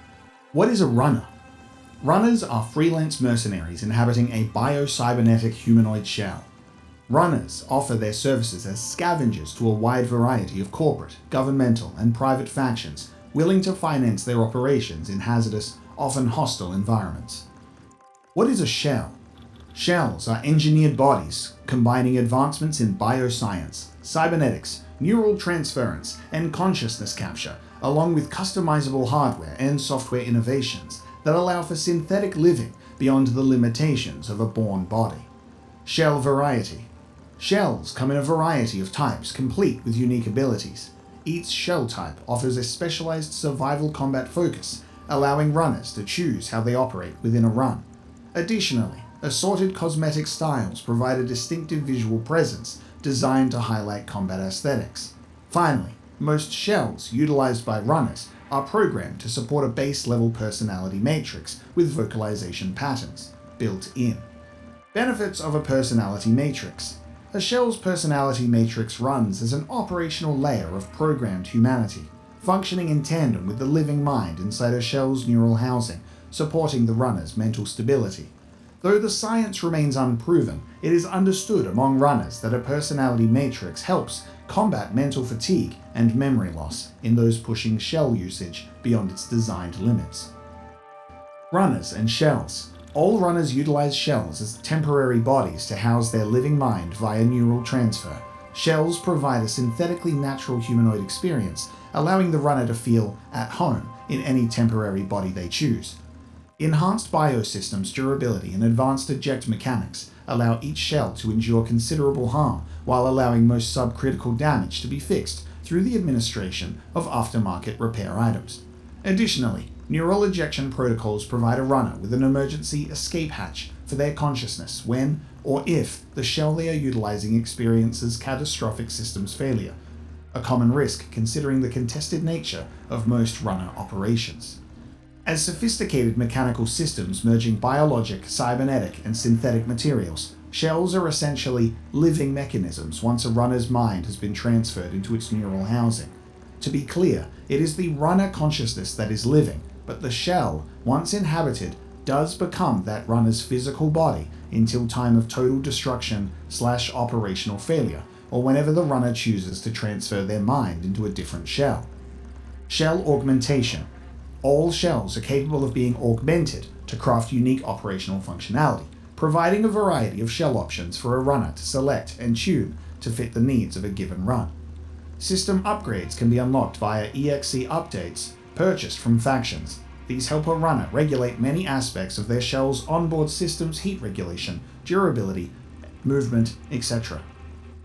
What is a runner? Runners are freelance mercenaries inhabiting a bio-cybernetic humanoid shell. Runners offer their services as scavengers to a wide variety of corporate, governmental, and private factions willing to finance their operations in hazardous, often hostile environments. What is a shell? Shells are engineered bodies combining advancements in bioscience, cybernetics, neural transference, and consciousness capture, along with customizable hardware and software innovations that allow for synthetic living beyond the limitations of a born body. Shell variety. Shells come in a variety of types, complete with unique abilities. Each shell type offers a specialized survival combat focus, allowing runners to choose how they operate within a run. Additionally, assorted cosmetic styles provide a distinctive visual presence designed to highlight combat aesthetics. Finally, most shells utilized by runners are programmed to support a base-level personality matrix with vocalization patterns built in. Benefits of a personality matrix. A shell's personality matrix runs as an operational layer of programmed humanity, functioning in tandem with the living mind inside a shell's neural housing, supporting the runner's mental stability. Though the science remains unproven, it is understood among runners that a personality matrix helps combat mental fatigue and memory loss in those pushing shell usage beyond its designed limits. Runners and shells. All runners utilize shells as temporary bodies to house their living mind via neural transfer. Shells provide a synthetically natural humanoid experience, allowing the runner to feel at home in any temporary body they choose. Enhanced biosystems durability and advanced eject mechanics allow each shell to endure considerable harm while allowing most subcritical damage to be fixed through the administration of aftermarket repair items. Additionally, neural ejection protocols provide a runner with an emergency escape hatch for their consciousness when or if the shell they are utilizing experiences catastrophic systems failure, a common risk considering the contested nature of most runner operations. As sophisticated mechanical systems merging biologic, cybernetic, and synthetic materials, shells are essentially living mechanisms once a runner's mind has been transferred into its neural housing. To be clear, it is the runner consciousness that is living, but the shell, once inhabited, does become that runner's physical body until time of total destruction/operational failure, or whenever the runner chooses to transfer their mind into a different shell. Shell augmentation. All shells are capable of being augmented to craft unique operational functionality, providing a variety of shell options for a runner to select and tune to fit the needs of a given run. System upgrades can be unlocked via EXE updates purchased from factions. These help a runner regulate many aspects of their shell's onboard system's heat regulation, durability, movement, etc.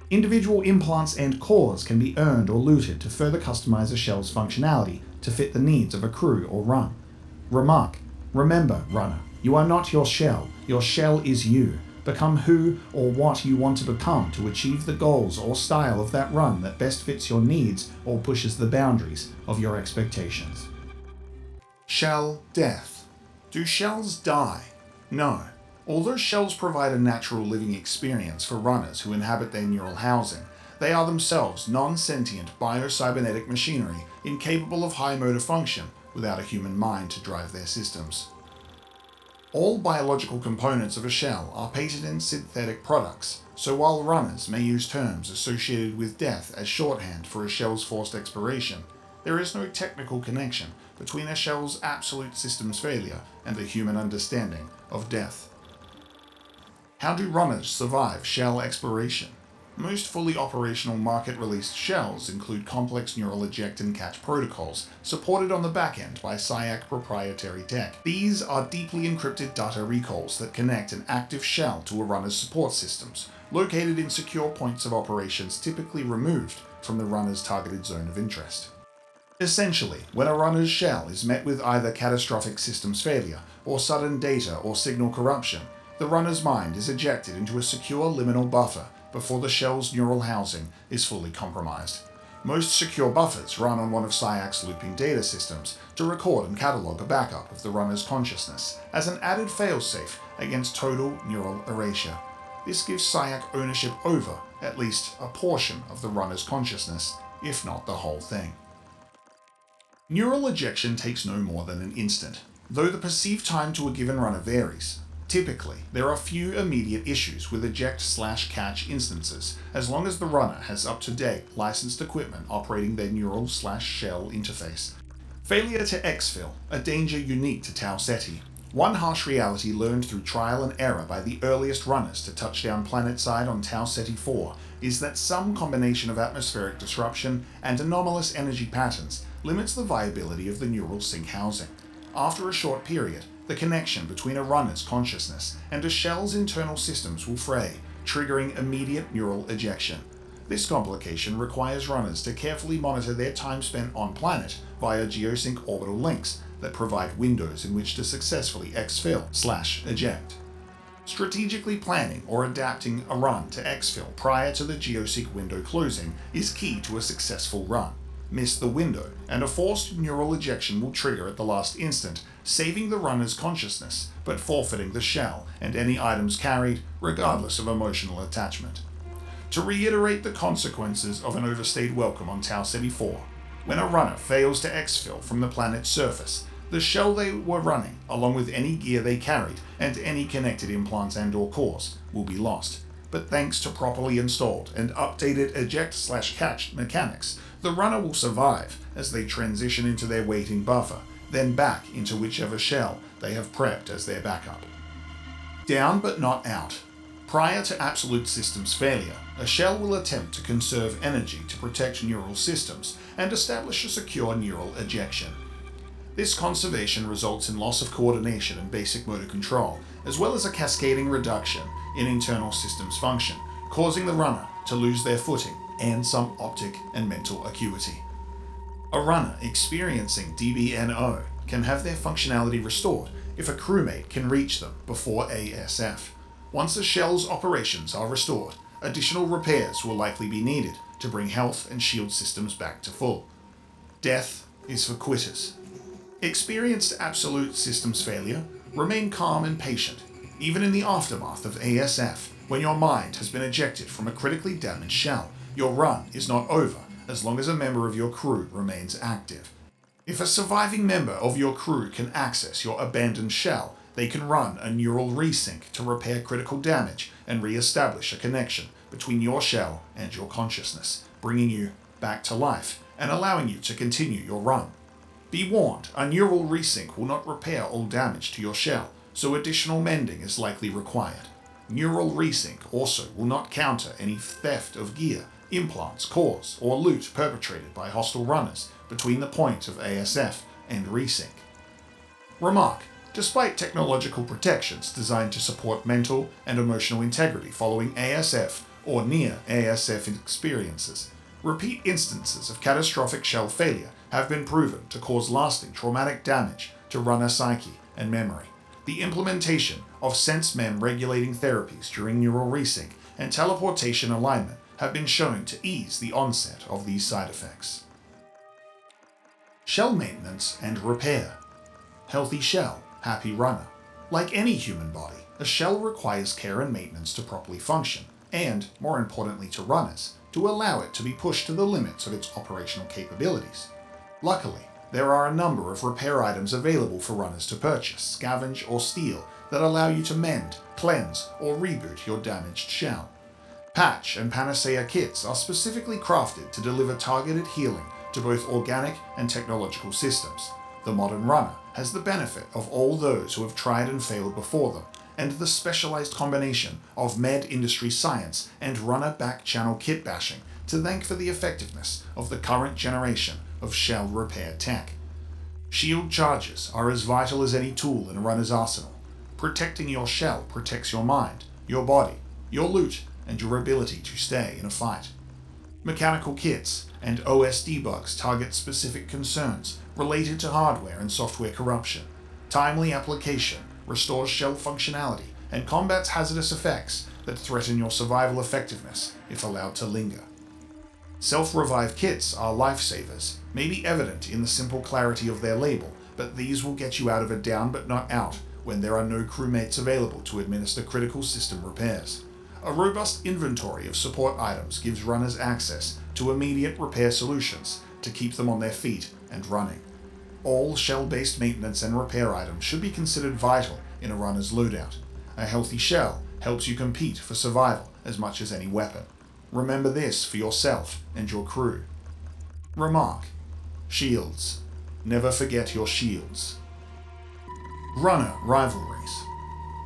Individual implants and cores can be earned or looted to further customize a shell's functionality to fit the needs of a crew or run. Remark: remember, runner, you are not your shell is you. Become who or what you want to become to achieve the goals or style of that run that best fits your needs or pushes the boundaries of your expectations. Shell death. Do shells die? No. Although shells provide a natural living experience for runners who inhabit their neural housing, they are themselves non-sentient bio-cybernetic machinery incapable of high motor function without a human mind to drive their systems. All biological components of a shell are patented synthetic products, so while runners may use terms associated with death as shorthand for a shell's forced expiration, there is no technical connection between a shell's absolute systems failure and the human understanding of death. How do runners survive shell expiration? Most fully operational market-released shells include complex neural eject and catch protocols, supported on the back end by SCIAC proprietary tech. These are deeply encrypted data recalls that connect an active shell to a runner's support systems, located in secure points of operations typically removed from the runner's targeted zone of interest. Essentially, when a runner's shell is met with either catastrophic systems failure or sudden data or signal corruption, the runner's mind is ejected into a secure liminal buffer before the shell's neural housing is fully compromised. Most secure buffers run on one of SCIAC's looping data systems to record and catalog a backup of the runner's consciousness as an added failsafe against total neural erasure. This gives SCIAC ownership over at least a portion of the runner's consciousness, if not the whole thing. Neural ejection takes no more than an instant, though the perceived time to a given runner varies. Typically, there are few immediate issues with eject/catch instances, as long as the runner has up-to-date licensed equipment operating their neural/shell interface. Failure to exfil, a danger unique to Tau Ceti. One harsh reality learned through trial and error by the earliest runners to touch down planetside on Tau Ceti 4 is that some combination of atmospheric disruption and anomalous energy patterns limits the viability of the neural sync housing. After a short period, the connection between a runner's consciousness and a shell's internal systems will fray, triggering immediate neural ejection. This complication requires runners to carefully monitor their time spent on planet via geosync orbital links that provide windows in which to successfully exfil/eject. Strategically planning or adapting a run to exfil prior to the geosync window closing is key to a successful run. Miss the window, and a forced neural ejection will trigger at the last instant, saving the runner's consciousness, but forfeiting the shell and any items carried, regardless of emotional attachment. To reiterate the consequences of an overstayed welcome on Tau Ceti 4, when a runner fails to exfil from the planet's surface, the shell they were running, along with any gear they carried and any connected implants and/or cores, will be lost. But thanks to properly installed and updated eject/catch mechanics, the runner will survive as they transition into their waiting buffer, then back into whichever shell they have prepped as their backup. Down but not out. Prior to absolute systems failure, a shell will attempt to conserve energy to protect neural systems and establish a secure neural ejection. This conservation results in loss of coordination and basic motor control, as well as a cascading reduction in internal systems function, causing the runner to lose their footing and some optic and mental acuity. A runner experiencing DBNO can have their functionality restored if a crewmate can reach them before ASF. Once the shell's operations are restored, additional repairs will likely be needed to bring health and shield systems back to full. Death is for quitters. Experienced absolute systems failure, remain calm and patient, even in the aftermath of ASF, when your mind has been ejected from a critically damaged shell. Your run is not over as long as a member of your crew remains active. If a surviving member of your crew can access your abandoned shell, they can run a neural resync to repair critical damage and re-establish a connection between your shell and your consciousness, bringing you back to life and allowing you to continue your run. Be warned, a neural resync will not repair all damage to your shell, so additional mending is likely required. Neural resync also will not counter any theft of gear, implants, cores, or loot perpetrated by hostile runners between the point of ASF and resync. Remark: despite technological protections designed to support mental and emotional integrity following ASF or near ASF experiences, repeat instances of catastrophic shell failure have been proven to cause lasting traumatic damage to runner psyche and memory. The implementation of sense-mem regulating therapies during neural resync and teleportation alignment have been shown to ease the onset of these side effects. Shell maintenance and repair. Healthy shell, happy runner. Like any human body, a shell requires care and maintenance to properly function, and, more importantly to runners, to allow it to be pushed to the limits of its operational capabilities. Luckily, there are a number of repair items available for runners to purchase, scavenge, or steal that allow you to mend, cleanse, or reboot your damaged shell. Patch and Panacea kits are specifically crafted to deliver targeted healing to both organic and technological systems. The modern runner has the benefit of all those who have tried and failed before them, and the specialized combination of med industry science and runner back channel kit bashing to thank for the effectiveness of the current generation of shell repair tech. Shield charges are as vital as any tool in a runner's arsenal. Protecting your shell protects your mind, your body, your loot, and your ability to stay in a fight. Mechanical kits and OS debugs target specific concerns related to hardware and software corruption. Timely application restores shell functionality and combats hazardous effects that threaten your survival effectiveness if allowed to linger. Self-revive kits are lifesavers, may be evident in the simple clarity of their label, but these will get you out of a down but not out when there are no crewmates available to administer critical system repairs. A robust inventory of support items gives runners access to immediate repair solutions to keep them on their feet and running. All shell-based maintenance and repair items should be considered vital in a runner's loadout. A healthy shell helps you compete for survival as much as any weapon. Remember this for yourself and your crew. Remark: shields. Never forget your shields. Runner rivalries.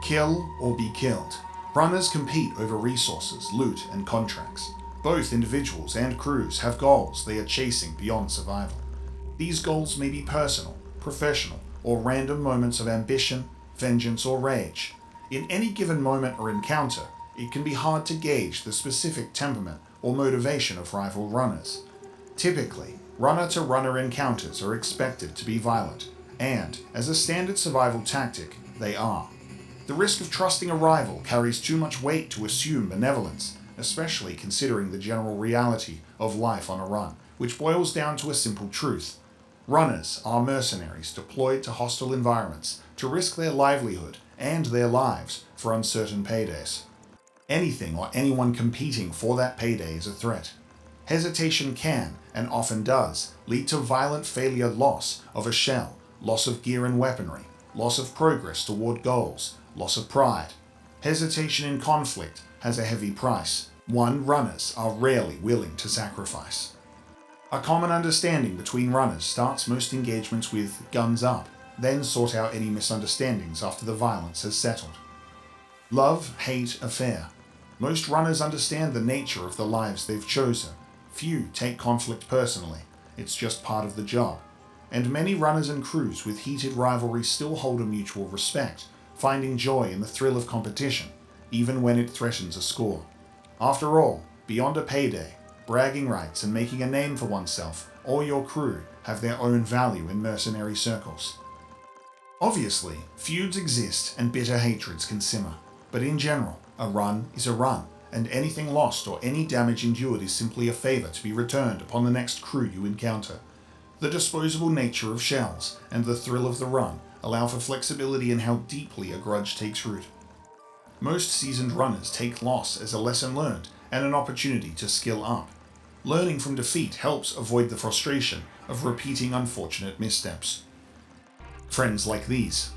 Kill or be killed. Runners compete over resources, loot, and contracts. Both individuals and crews have goals they are chasing beyond survival. These goals may be personal, professional, or random moments of ambition, vengeance, or rage. In any given moment or encounter, it can be hard to gauge the specific temperament or motivation of rival runners. Typically, runner-to-runner encounters are expected to be violent, and, as a standard survival tactic, they are. The risk of trusting a rival carries too much weight to assume benevolence, especially considering the general reality of life on a run, which boils down to a simple truth. Runners are mercenaries deployed to hostile environments to risk their livelihood and their lives for uncertain paydays. Anything or anyone competing for that payday is a threat. Hesitation can, and often does, lead to violent failure, loss of a shell, loss of gear and weaponry, loss of progress toward goals, loss of pride. Hesitation in conflict has a heavy price, one runners are rarely willing to sacrifice. A common understanding between runners starts most engagements with guns up, then sort out any misunderstandings after the violence has settled. Love-hate affair. Most runners understand the nature of the lives they've chosen. Few take conflict personally, it's just part of the job. And many runners and crews with heated rivalry still hold a mutual respect, finding joy in the thrill of competition, even when it threatens a score. After all, beyond a payday, bragging rights and making a name for oneself or your crew have their own value in mercenary circles. Obviously, feuds exist and bitter hatreds can simmer, but in general, a run is a run, and anything lost or any damage endured is simply a favor to be returned upon the next crew you encounter. The disposable nature of shells and the thrill of the run allow for flexibility in how deeply a grudge takes root. Most seasoned runners take loss as a lesson learned and an opportunity to skill up. Learning from defeat helps avoid the frustration of repeating unfortunate missteps. Friends like these.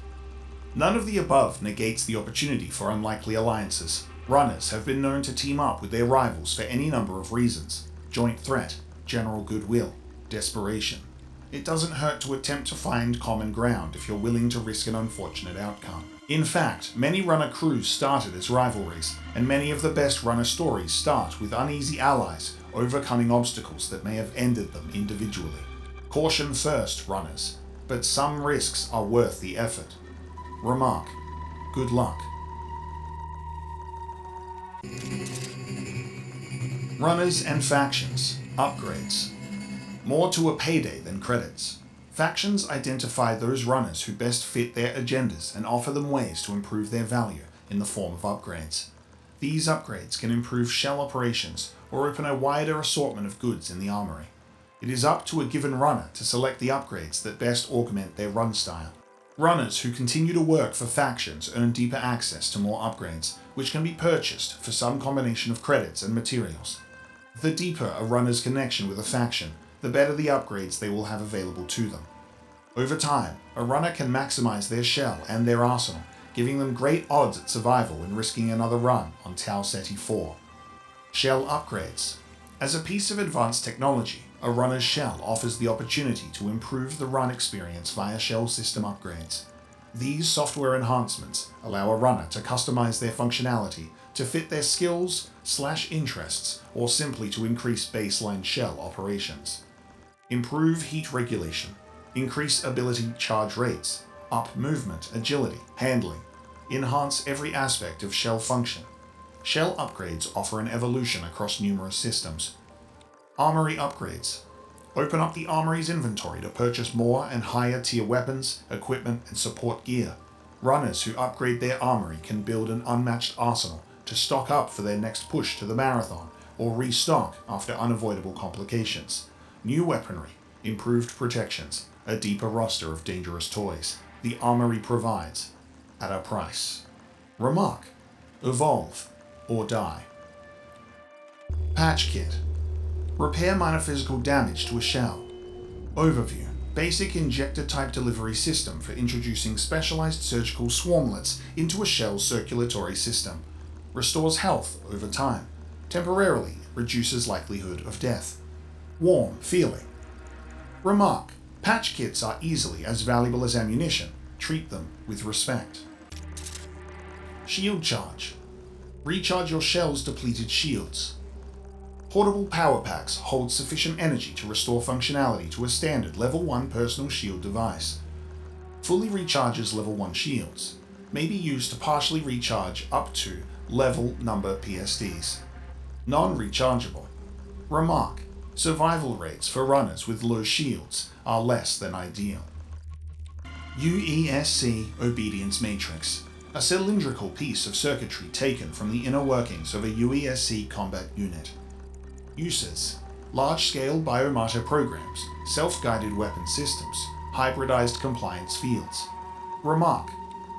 None of the above negates the opportunity for unlikely alliances. Runners have been known to team up with their rivals for any number of reasons: joint threat, general goodwill, desperation. It doesn't hurt to attempt to find common ground if you're willing to risk an unfortunate outcome. In fact, many runner crews started as rivalries, and many of the best runner stories start with uneasy allies overcoming obstacles that may have ended them individually. Caution first, runners, but some risks are worth the effort. Remark: good luck. Runners and factions. Upgrades. More to a payday than credits. Factions identify those runners who best fit their agendas and offer them ways to improve their value in the form of upgrades. These upgrades can improve shell operations or open a wider assortment of goods in the armory. It is up to a given runner to select the upgrades that best augment their run style. Runners who continue to work for factions earn deeper access to more upgrades, which can be purchased for some combination of credits and materials. The deeper a runner's connection with a faction, the better the upgrades they will have available to them. Over time, a runner can maximize their shell and their arsenal, giving them great odds at survival when risking another run on CETI 4. Shell upgrades. As a piece of advanced technology, a runner's shell offers the opportunity to improve the run experience via shell system upgrades. These software enhancements allow a runner to customize their functionality to fit their skills/interests, or simply to increase baseline shell operations. Improve heat regulation, increase ability charge rates, up movement, agility, handling, enhance every aspect of shell function. Shell upgrades offer an evolution across numerous systems. Armory upgrades. Open up the armory's inventory to purchase more and higher tier weapons, equipment, and support gear. Runners who upgrade their armory can build an unmatched arsenal to stock up for their next push to the marathon, or restock after unavoidable complications. New weaponry, improved protections, a deeper roster of dangerous toys. The armory provides, at a price. Remark: evolve or die. Patch kit. Repair minor physical damage to a shell. Overview. Basic injector-type delivery system for introducing specialized surgical swarmlets into a shell's circulatory system. Restores health over time. Temporarily reduces likelihood of death. Warm feeling. Remark: patch kits are easily as valuable as ammunition. Treat them with respect. Shield charge. Recharge your shell's depleted shields. Portable power packs hold sufficient energy to restore functionality to a standard level 1 personal shield device. Fully recharges level 1 shields. May be used to partially recharge up to level number PSDs. Non-rechargeable. Remark: survival rates for runners with low shields are less than ideal. UESC Obedience Matrix. A cylindrical piece of circuitry taken from the inner workings of a UESC combat unit. Uses: large-scale biomarker programs, self-guided weapon systems, hybridized compliance fields. Remark: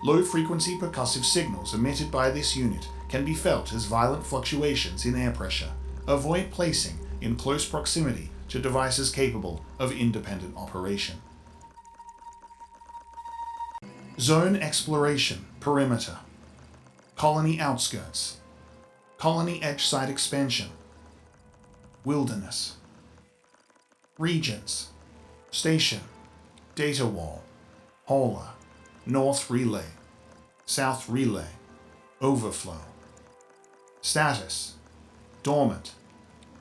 low-frequency percussive signals emitted by this unit can be felt as violent fluctuations in air pressure. Avoid placing in close proximity to devices capable of independent operation. Zone Exploration Perimeter. Colony Outskirts. Colony Edge Site Expansion. Wilderness. Regions. Station. Data Wall. Hauler. North Relay. South Relay. Overflow. Status: dormant.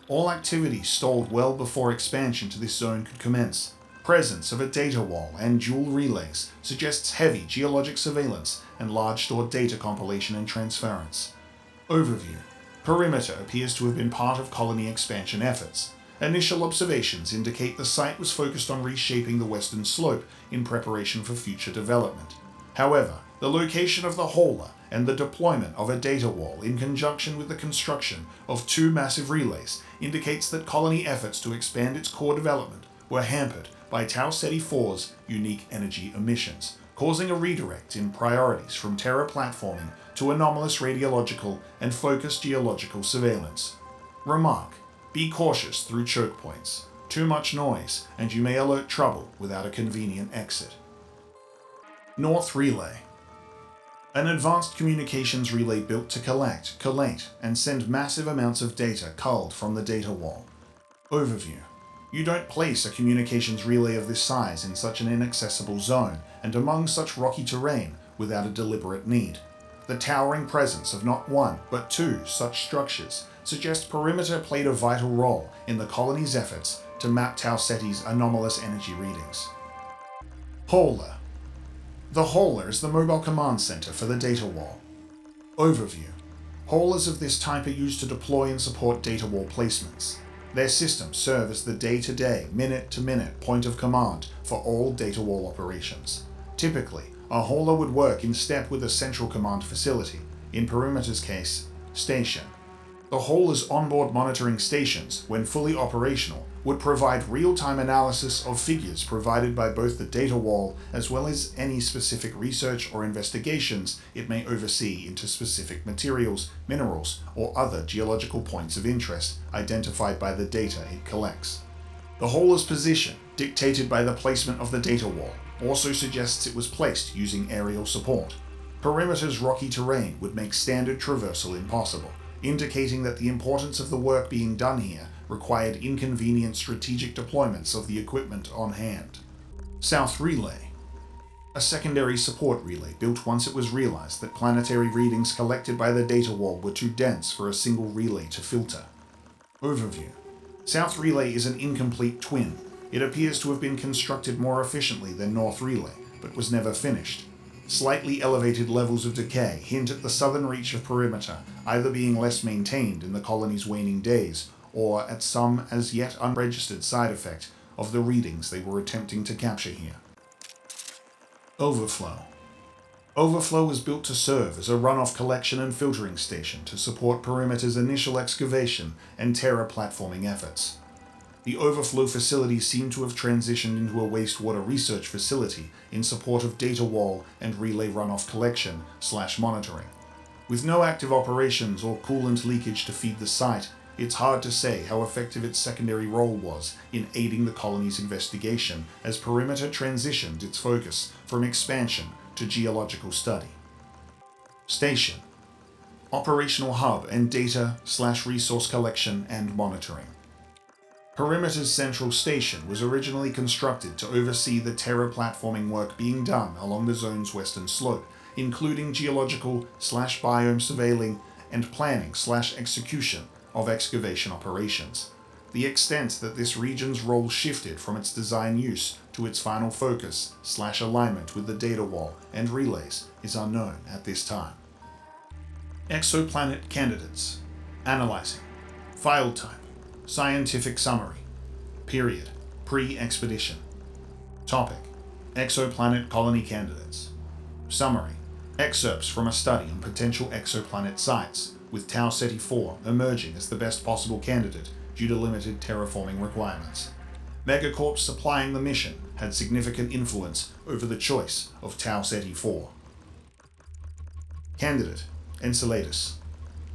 All activity stalled well before expansion to this zone could commence. Presence of a data wall and dual relays suggests heavy geologic surveillance and large stored data compilation and transference. Overview: perimeter appears to have been part of colony expansion efforts. Initial observations indicate the site was focused on reshaping the western slope in preparation for future development. However, the location of the hauler and the deployment of a data wall in conjunction with the construction of 2 massive relays indicates that colony efforts to expand its core development were hampered by Tau Ceti IV's unique energy emissions, causing a redirect in priorities from terra platforming to anomalous radiological and focused geological surveillance. Remark: be cautious through choke points. Too much noise, and you may alert trouble without a convenient exit. North Relay. An advanced communications relay built to collect, collate, and send massive amounts of data culled from the data wall. Overview: you don't place a communications relay of this size in such an inaccessible zone and among such rocky terrain without a deliberate need. The towering presence of not 1 but 2 such structures suggests perimeter played a vital role in the colony's efforts to map Tau Ceti's anomalous energy readings. Hauler. The hauler is the mobile command center for the data wall. Overview: haulers of this type are used to deploy and support data wall placements. Their systems serve as the day-to-day, minute-to-minute point of command for all data wall operations. Typically, a hauler would work in step with a central command facility, in Perimeter's case, station. The hauler's onboard monitoring stations, when fully operational, would provide real-time analysis of figures provided by both the data wall as well as any specific research or investigations it may oversee into specific materials, minerals, or other geological points of interest identified by the data it collects. The hauler's position, dictated by the placement of the data wall, also suggests it was placed using aerial support. Perimeter's rocky terrain would make standard traversal impossible, indicating that the importance of the work being done here required inconvenient strategic deployments of the equipment on hand. South Relay. A secondary support relay built once it was realized that planetary readings collected by the data wall were too dense for a single relay to filter. Overview: South Relay is an incomplete twin. It appears to have been constructed more efficiently than North Relay, but was never finished. Slightly elevated levels of decay hint at the southern reach of Perimeter either being less maintained in the colony's waning days, or at some as yet unregistered side effect of the readings they were attempting to capture here. Overflow. Overflow was built to serve as a runoff collection and filtering station to support Perimeter's initial excavation and terra platforming efforts. The overflow facility seemed to have transitioned into a wastewater research facility in support of data wall and relay runoff collection/monitoring. With no active operations or coolant leakage to feed the site, it's hard to say how effective its secondary role was in aiding the colony's investigation as Perimeter transitioned its focus from expansion to geological study. Station. Operational hub and data/resource collection and monitoring. Perimeter's central station was originally constructed to oversee the terraforming work being done along the zone's western slope, including geological/biome surveilling and planning/execution of excavation operations. The extent that this region's role shifted from its design use to its final focus/alignment with the data wall and relays is unknown at this time. Exoplanet candidates. Analyzing. File type. Scientific summary. Period. Pre-expedition. Topic. Exoplanet colony candidates. Summary. Excerpts from a study on potential exoplanet sites, with Tau Ceti 4 emerging as the best possible candidate due to limited terraforming requirements. Megacorps supplying the mission had significant influence over the choice of Tau Ceti 4. Candidate. Enceladus.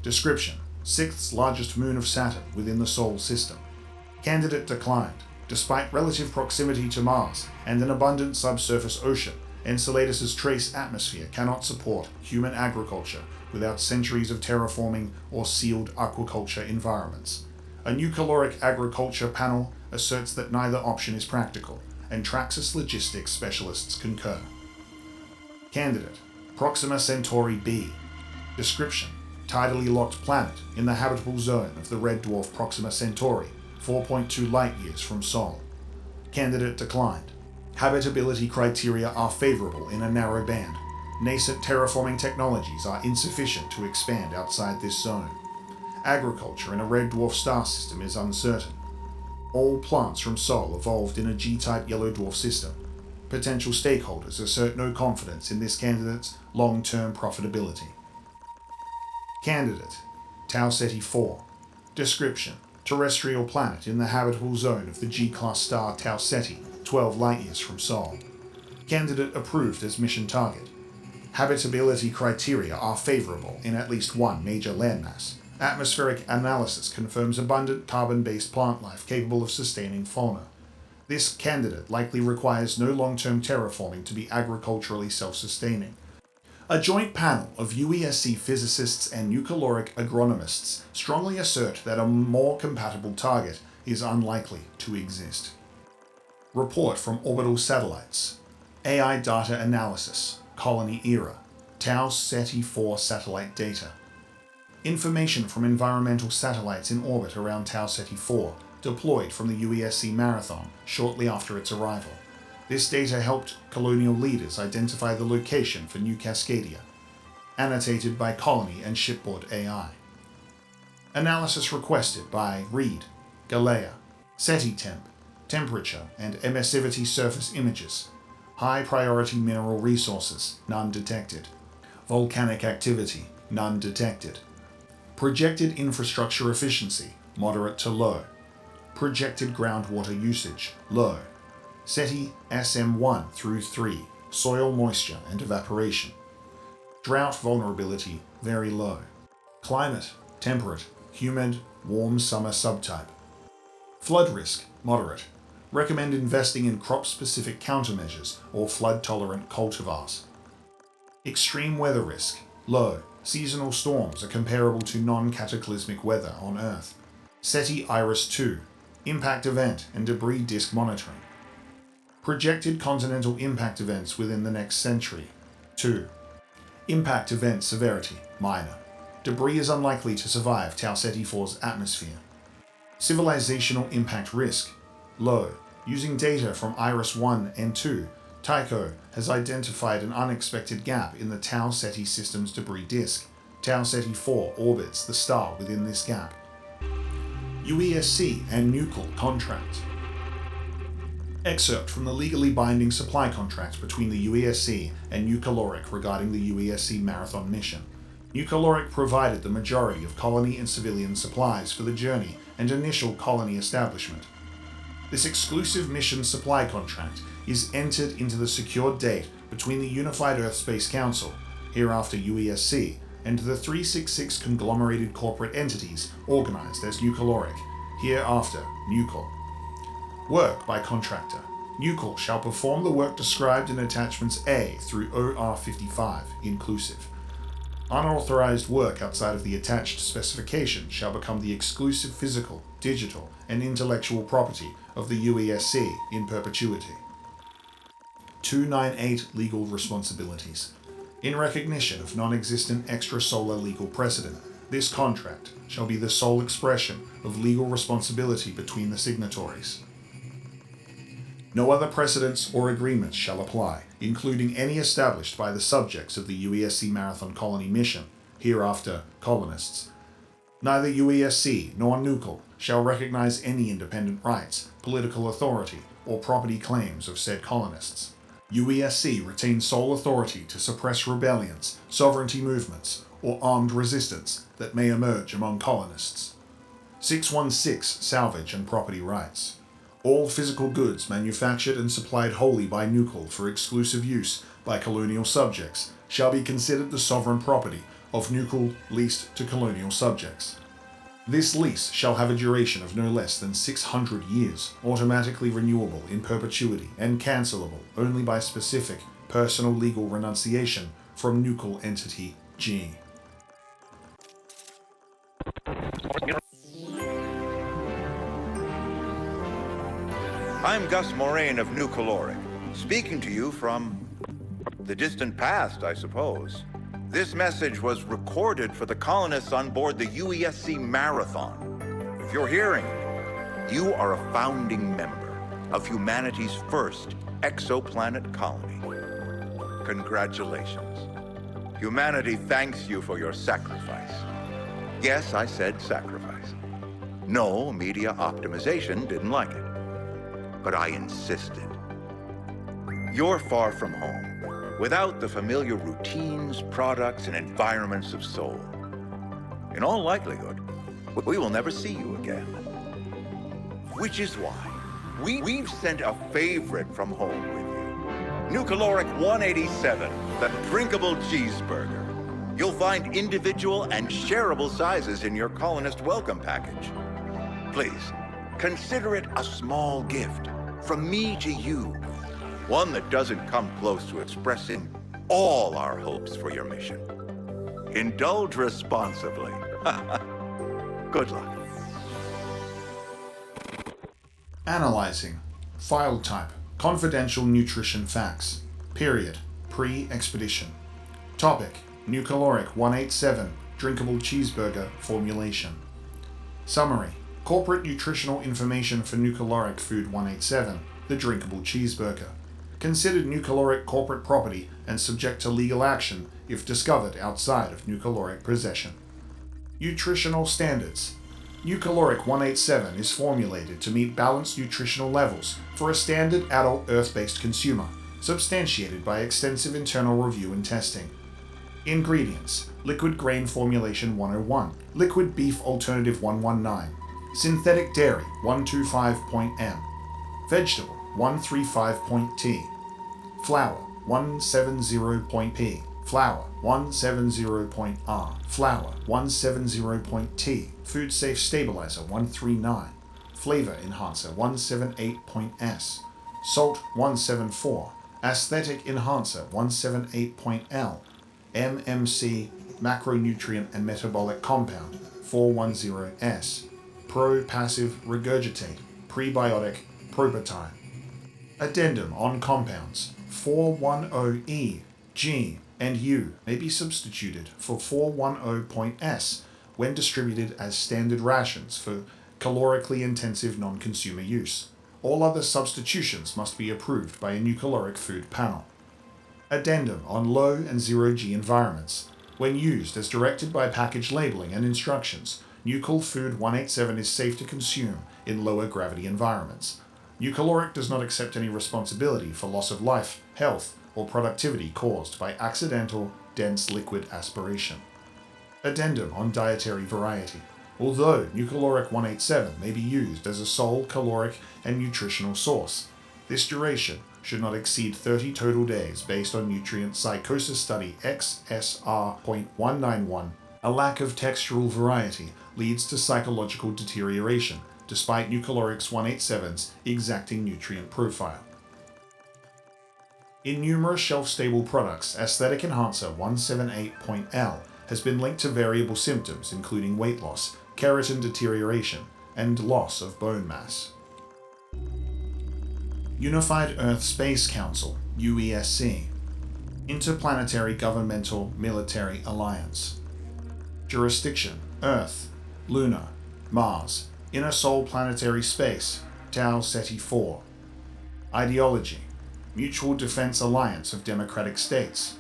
Description. 6th largest moon of Saturn within the Sol system. Candidate declined. Despite relative proximity to Mars and an abundant subsurface ocean, Enceladus's trace atmosphere cannot support human agriculture without centuries of terraforming or sealed aquaculture environments. A new caloric agriculture panel asserts that neither option is practical, and Traxxas logistics specialists concur. Candidate. Proxima Centauri b. Description. Tidally locked planet in the habitable zone of the red dwarf Proxima Centauri, 4.2 light-years from Sol. Candidate declined. Habitability criteria are favorable in a narrow band. Nascent terraforming technologies are insufficient to expand outside this zone. Agriculture in a red dwarf star system is uncertain. All plants from Sol evolved in a G-type yellow dwarf system. Potential stakeholders assert no confidence in this candidate's long-term profitability. Candidate. Tau Ceti 4. Description. Terrestrial planet in the habitable zone of the G-class star Tau Ceti, 12 light-years from Sol. Candidate approved as mission target. Habitability criteria are favorable in at least one major landmass. Atmospheric analysis confirms abundant carbon-based plant life capable of sustaining fauna. This candidate likely requires no long-term terraforming to be agriculturally self-sustaining. A joint panel of UESC physicists and nuclearic agronomists strongly assert that a more compatible target is unlikely to exist. Report from orbital satellites. AI data analysis. Colony era. Tau Ceti 4 satellite data. Information from environmental satellites in orbit around Tau Ceti 4, deployed from the UESC Marathon shortly after its arrival. This data helped colonial leaders identify the location for New Cascadia. Annotated by Colony and Shipboard AI. Analysis requested by Reed, Galea, SETI temp, temperature and emissivity surface images. High priority mineral resources, none detected. Volcanic activity, none detected. Projected infrastructure efficiency, moderate to low. Projected groundwater usage, low. SETI SM1 through 3, soil moisture and evaporation. Drought vulnerability, very low. Climate, temperate, humid, warm summer subtype. Flood risk, moderate. Recommend investing in crop-specific countermeasures or flood-tolerant cultivars. Extreme weather risk, low. Seasonal storms are comparable to non-cataclysmic weather on Earth. SETI IRIS-2, impact event and debris disk monitoring. Projected continental impact events within the next century, 2. Impact event severity, minor. Debris is unlikely to survive Tau Ceti 4's atmosphere. Civilizational impact risk, low. Using data from IRIS-1 and 2, Tycho has identified an unexpected gap in the Tau Ceti system's debris disk. Tau Ceti 4 orbits the star within this gap. UESC and Nuclear contract. Excerpt from the legally binding supply contract between the UESC and Nuclearic regarding the UESC Marathon mission. Nuclearic provided the majority of colony and civilian supplies for the journey and initial colony establishment. This exclusive mission supply contract is entered into the secured date between the Unified Earth Space Council, hereafter UESC, and the 366 conglomerated corporate entities organized as New Caloric, hereafter Nucol. Work by contractor. Nucol shall perform the work described in attachments A through OR55, inclusive. Unauthorized work outside of the attached specification shall become the exclusive physical, digital, and intellectual property of the UESC in perpetuity. 298 Legal Responsibilities. In recognition of non-existent extrasolar legal precedent, this contract shall be the sole expression of legal responsibility between the signatories. No other precedents or agreements shall apply, including any established by the subjects of the UESC Marathon Colony mission, hereafter colonists. Neither UESC nor Nucol shall recognize any independent rights, political authority, or property claims of said colonists. UESC retains sole authority to suppress rebellions, sovereignty movements, or armed resistance that may emerge among colonists. 616 Salvage and property rights. All physical goods manufactured and supplied wholly by Nucol for exclusive use by colonial subjects shall be considered the sovereign property of Nucol leased to colonial subjects. This lease shall have a duration of no less than 600 years, automatically renewable in perpetuity and cancelable only by specific personal legal renunciation from Nucol entity G. I'm Gus Moraine of New Caloric, speaking to you from the distant past, I suppose. This message was recorded for the colonists on board the UESC Marathon. If you're hearing it, you are a founding member of humanity's first exoplanet colony. Congratulations. Humanity thanks you for your sacrifice. Yes, I said sacrifice. No, media optimization didn't like it. But I insisted. You're far from home, without the familiar routines, products, and environments of Sol. In all likelihood, we will never see you again. Which is why we've sent a favorite from home with you. New Caloric 187, the drinkable cheeseburger. You'll find individual and shareable sizes in your colonist welcome package. Please, consider it a small gift from me to you. One that doesn't come close to expressing all our hopes for your mission. Indulge responsibly. Good luck. Analyzing. File type. Confidential nutrition facts. Period. Pre-expedition. Topic. New Caloric 187 drinkable cheeseburger formulation. Summary. Corporate nutritional information for New Caloric Food 187, the drinkable cheeseburger. Considered New Caloric corporate property and subject to legal action if discovered outside of New Caloric possession. Nutritional standards. New Caloric 187 is formulated to meet balanced nutritional levels for a standard adult Earth-based consumer, substantiated by extensive internal review and testing. Ingredients. Liquid grain formulation 101, liquid beef alternative 119, synthetic dairy 125.m, vegetable 135.t, flour 170.p, flour 170.r, flour 170.t, food safe stabilizer 139, flavor enhancer 178.s, salt 174, aesthetic enhancer 178.l, MMC macronutrient and metabolic compound 410s, pro-passive regurgitate, prebiotic probiotic. Addendum on compounds 410E, G, and U may be substituted for 410.S when distributed as standard rations for calorically intensive non-consumer use. All other substitutions must be approved by a New Caloric Food panel. Addendum on low and zero-G environments. When used as directed by package labeling and instructions, Nucol Food 187 is safe to consume in lower gravity environments. New Caloric does not accept any responsibility for loss of life, health, or productivity caused by accidental, dense liquid aspiration. Addendum on dietary variety. Although New Caloric 187 may be used as a sole caloric and nutritional source, this duration should not exceed 30 total days based on nutrient psychosis study XSR.191. A lack of textural variety leads to psychological deterioration, despite Nucleorix 187's exacting nutrient profile. In numerous shelf-stable products, aesthetic enhancer 178.L has been linked to variable symptoms including weight loss, keratin deterioration, and loss of bone mass. Unified Earth Space Council, UESC. Interplanetary Governmental Military Alliance. Jurisdiction: Earth, Luna, Mars, Inner Sol Planetary Space, Tau Ceti 4. Ideology: Mutual Defense Alliance of Democratic States.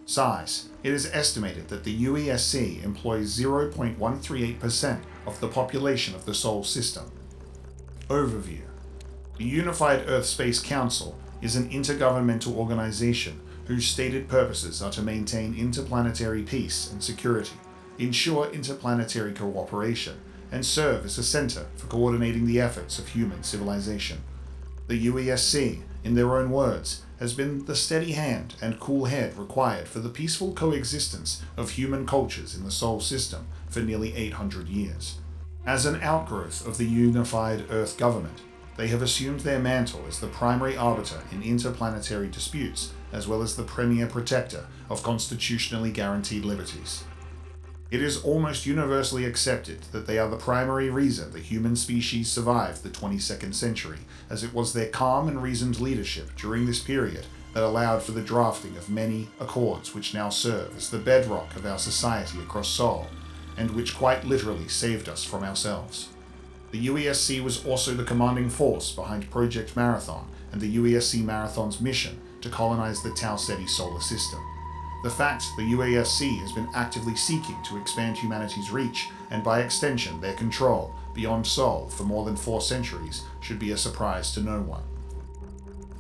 Size: it is estimated that the UESC employs 0.138% of the population of the Sol system. Overview: the Unified Earth Space Council is an intergovernmental organization whose stated purposes are to maintain interplanetary peace and security, ensure interplanetary cooperation, and serve as a center for coordinating the efforts of human civilization. The UESC, in their own words, has been the steady hand and cool head required for the peaceful coexistence of human cultures in the Sol system for nearly 800 years. As an outgrowth of the unified Earth government, they have assumed their mantle as the primary arbiter in interplanetary disputes, as well as the premier protector of constitutionally guaranteed liberties. It is almost universally accepted that they are the primary reason the human species survived the 22nd century, as it was their calm and reasoned leadership during this period that allowed for the drafting of many accords which now serve as the bedrock of our society across Sol, and which quite literally saved us from ourselves. The UESC was also the commanding force behind Project Marathon and the UESC Marathon's mission to colonize the Tau Ceti solar system. The fact the UESC has been actively seeking to expand humanity's reach, and by extension their control, beyond Sol for more than 4 centuries should be a surprise to no one.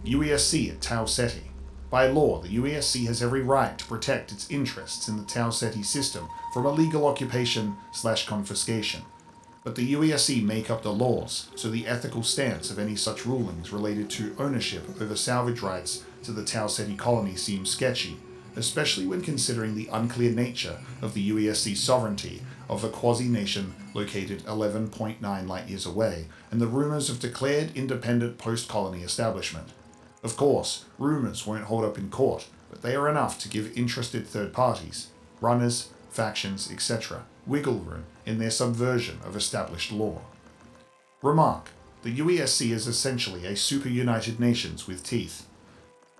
UESC at Tau Ceti. By law, the UESC has every right to protect its interests in the Tau Ceti system from illegal occupation/confiscation. But the UESC make up the laws, so the ethical stance of any such rulings related to ownership over salvage rights to the Tau Ceti colony seems sketchy, especially when considering the unclear nature of the UESC sovereignty of a quasi-nation located 11.9 light-years away, and the rumours of declared independent post-colony establishment. Of course, rumours won't hold up in court, but they are enough to give interested third parties, runners, factions, etc., wiggle room in their subversion of established law. Remark: the UESC is essentially a super-United Nations with teeth.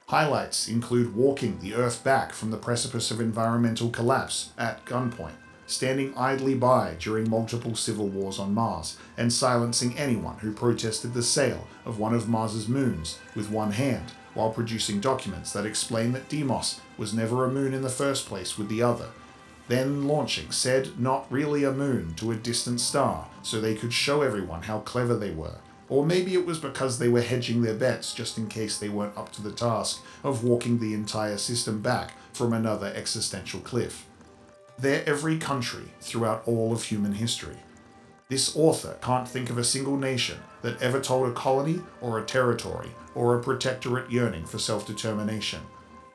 Highlights include walking the Earth back from the precipice of environmental collapse at gunpoint, standing idly by during multiple civil wars on Mars, and silencing anyone who protested the sale of one of Mars's moons with one hand, while producing documents that explain that Deimos was never a moon in the first place with the other, then launching said not really a moon to a distant star so they could show everyone how clever they were. Or maybe it was because they were hedging their bets just in case they weren't up to the task of walking the entire system back from another existential cliff. They're every country throughout all of human history. This author can't think of a single nation that ever told a colony or a territory or a protectorate yearning for self-determination.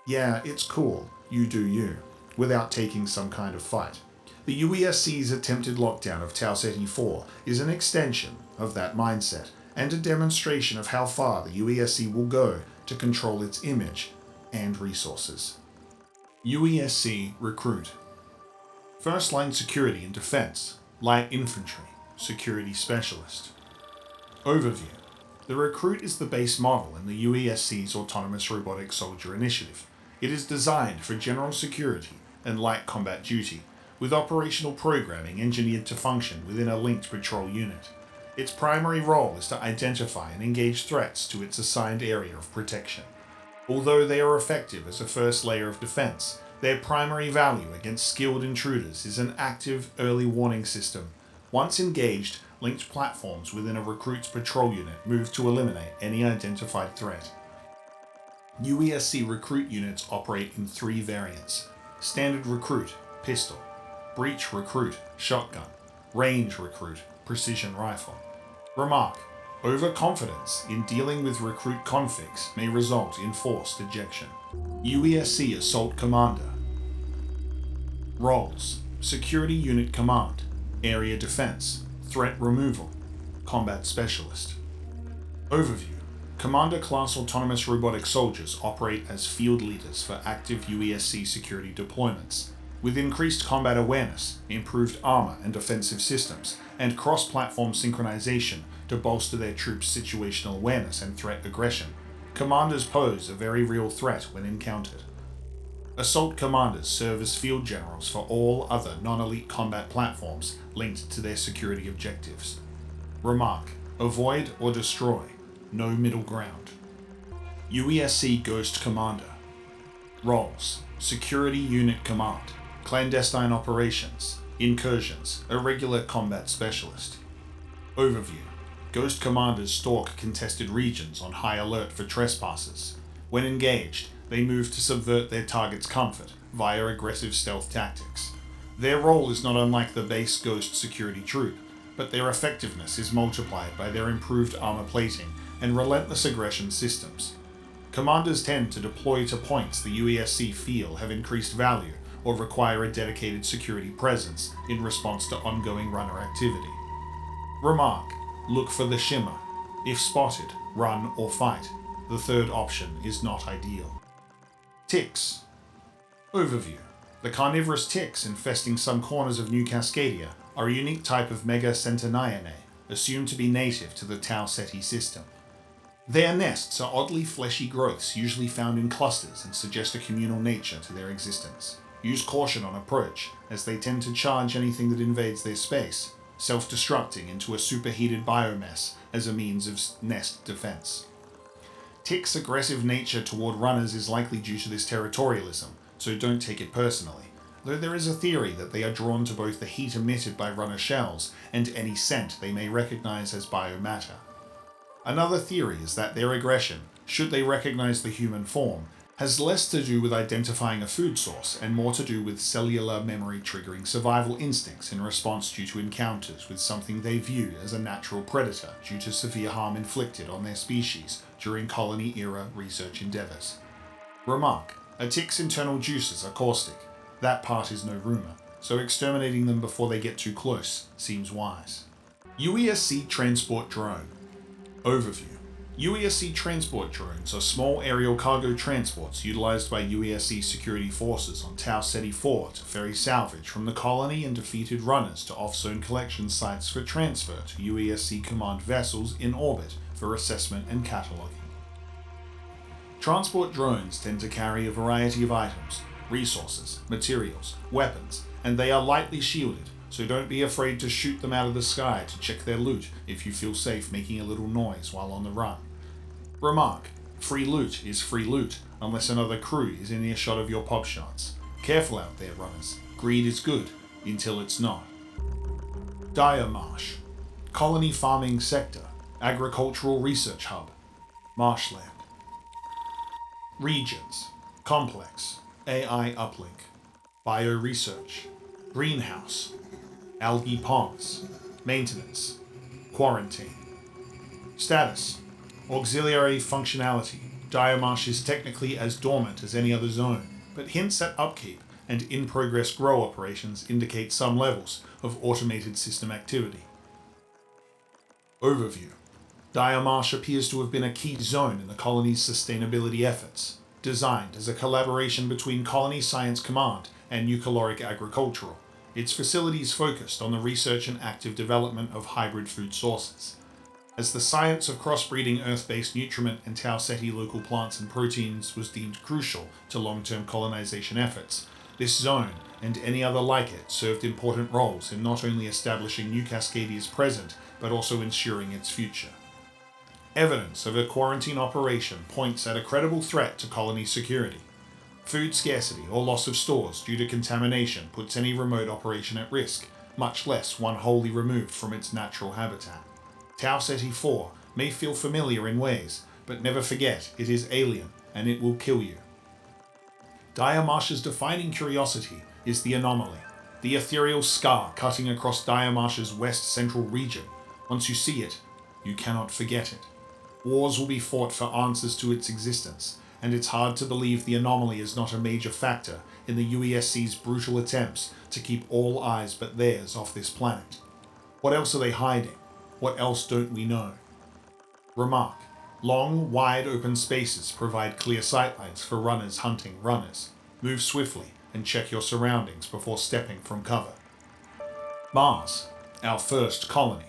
Yeah, it's cool, you do you, without taking some kind of fight. The UESC's attempted lockdown of Tau Ceti 4 is an extension of that mindset, and a demonstration of how far the UESC will go to control its image and resources. UESC Recruit. First Line Security and Defense, Light Infantry, Security Specialist. Overview. The Recruit is the base model in the UESC's Autonomous Robotic Soldier Initiative. It is designed for general security and light combat duty, with operational programming engineered to function within a linked patrol unit. Its primary role is to identify and engage threats to its assigned area of protection. Although they are effective as a first layer of defense, their primary value against skilled intruders is an active early warning system. Once engaged, linked platforms within a recruit's patrol unit move to eliminate any identified threat. UESC recruit units operate in 3 variants: Standard Recruit, Pistol; Breach Recruit, Shotgun; Range Recruit, Precision Rifle. Remark: Overconfidence in dealing with recruit configs may result in forced ejection. UESC Assault Commander. Roles: Security Unit Command, Area Defense, Threat Removal, Combat Specialist. Overview: Commander class autonomous robotic soldiers operate as field leaders for active UESC security deployments. With increased combat awareness, improved armor and offensive systems, and cross-platform synchronization to bolster their troops' situational awareness and threat aggression, commanders pose a very real threat when encountered. Assault commanders serve as field generals for all other non-elite combat platforms linked to their security objectives. Remark: avoid or destroy, no middle ground. UESC Ghost Commander. Roles: Security Unit Command, Clandestine Operations, Incursions, Irregular Combat Specialist. Overview: Ghost Commanders stalk contested regions on high alert for trespassers. When engaged, they move to subvert their target's comfort via aggressive stealth tactics. Their role is not unlike the base Ghost security troop, but their effectiveness is multiplied by their improved armor plating and relentless aggression systems. Commanders tend to deploy to points the UESC feel have increased value or require a dedicated security presence in response to ongoing runner activity. Remark: look for the shimmer. If spotted, run or fight. The third option is not ideal. Ticks. Overview: the carnivorous ticks infesting some corners of New Cascadia are a unique type of Mega Centennianae, assumed to be native to the Tau Ceti system. Their nests are oddly fleshy growths usually found in clusters and suggest a communal nature to their existence. Use caution on approach, as they tend to charge anything that invades their space, self-destructing into a superheated biomess as a means of nest defense. Ticks' aggressive nature toward runners is likely due to this territorialism, so don't take it personally, though there is a theory that they are drawn to both the heat emitted by runner shells and any scent they may recognize as biomatter. Another theory is that their aggression, should they recognize the human form, has less to do with identifying a food source and more to do with cellular memory triggering survival instincts in response due to encounters with something they view as a natural predator due to severe harm inflicted on their species during colony-era research endeavors. Remark: a tick's internal juices are caustic. That part is no rumor, so exterminating them before they get too close seems wise. UESC Transport Drone. Overview: UESC transport drones are small aerial cargo transports utilized by UESC security forces on Tau Ceti 4 to ferry salvage from the colony and defeated runners to off-zone collection sites for transfer to UESC command vessels in orbit for assessment and cataloging. Transport drones tend to carry a variety of items, resources, materials, weapons, and they are lightly shielded, so don't be afraid to shoot them out of the sky to check their loot if you feel safe making a little noise while on the run. Remark: free loot is free loot unless another crew is in earshot of your pop shots. Careful out there, runners. Greed is good until it's not. Diamarsh. Colony farming sector. Agricultural research hub. Marshland. Regions. Complex. AI uplink. Bioresearch. Greenhouse. Algae ponds. Maintenance. Quarantine. Status: auxiliary functionality. Diamarsh is technically as dormant as any other zone, but hints at upkeep and in-progress grow operations indicate some levels of automated system activity. Overview: Diamarsh appears to have been a key zone in the colony's sustainability efforts, designed as a collaboration between Colony Science Command and Eucaloric Agricultural. Its facilities focused on the research and active development of hybrid food sources. As the science of crossbreeding Earth-based nutriment and Tau Ceti local plants and proteins was deemed crucial to long-term colonization efforts, this zone, and any other like it, served important roles in not only establishing New Cascadia's present, but also ensuring its future. Evidence of a quarantine operation points at a credible threat to colony security. Food scarcity or loss of stores due to contamination puts any remote operation at risk, much less one wholly removed from its natural habitat. Tau Ceti 4 may feel familiar in ways, but never forget it is alien and it will kill you. Diamarsh's defining curiosity is the anomaly, the ethereal scar cutting across Diamarsh's west-central region. Once you see it, you cannot forget it. Wars will be fought for answers to its existence, and it's hard to believe the anomaly is not a major factor in the UESC's brutal attempts to keep all eyes but theirs off this planet. What else are they hiding? What else don't we know? Remark: long, wide open spaces provide clear sightlines for runners hunting runners. Move swiftly and check your surroundings before stepping from cover. Mars, our first colony.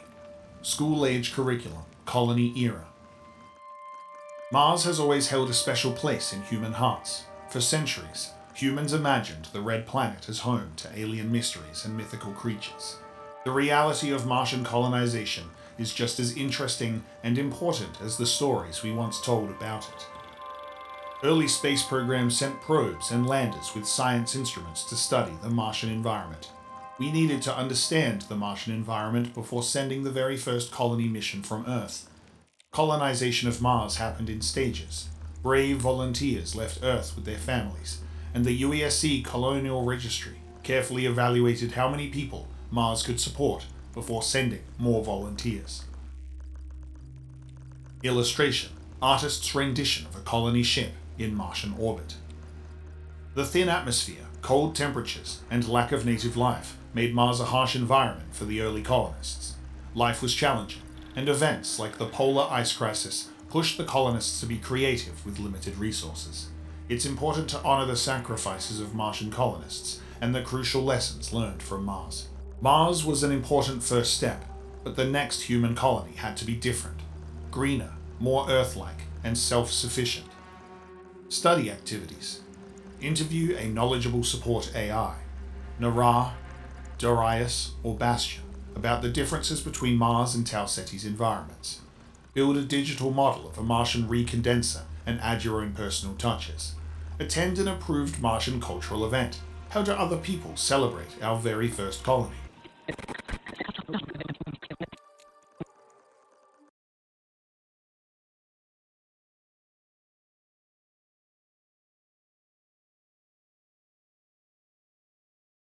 School-age curriculum, colony era. Mars has always held a special place in human hearts. For centuries, humans imagined the Red Planet as home to alien mysteries and mythical creatures. The reality of Martian colonization is just as interesting and important as the stories we once told about it. Early space programs sent probes and landers with science instruments to study the Martian environment. We needed to understand the Martian environment before sending the very first colony mission from Earth. Colonization of Mars happened in stages. Brave volunteers left Earth with their families, and the UESC Colonial Registry carefully evaluated how many people Mars could support before sending more volunteers. Illustration: artist's rendition of a colony ship in Martian orbit. The thin atmosphere, cold temperatures, and lack of native life made Mars a harsh environment for the early colonists. Life was challenging, and events like the polar ice crisis pushed the colonists to be creative with limited resources. It's important to honor the sacrifices of Martian colonists and the crucial lessons learned from Mars. Mars was an important first step, but the next human colony had to be different, greener, more Earth-like, and self-sufficient. Study activities. Interview a knowledgeable support AI, Nara, Darius, or Bastion, about the differences between Mars and Tau Ceti's environments. Build a digital model of a Martian recondenser and add your own personal touches. Attend an approved Martian cultural event. How do other people celebrate our very first colony?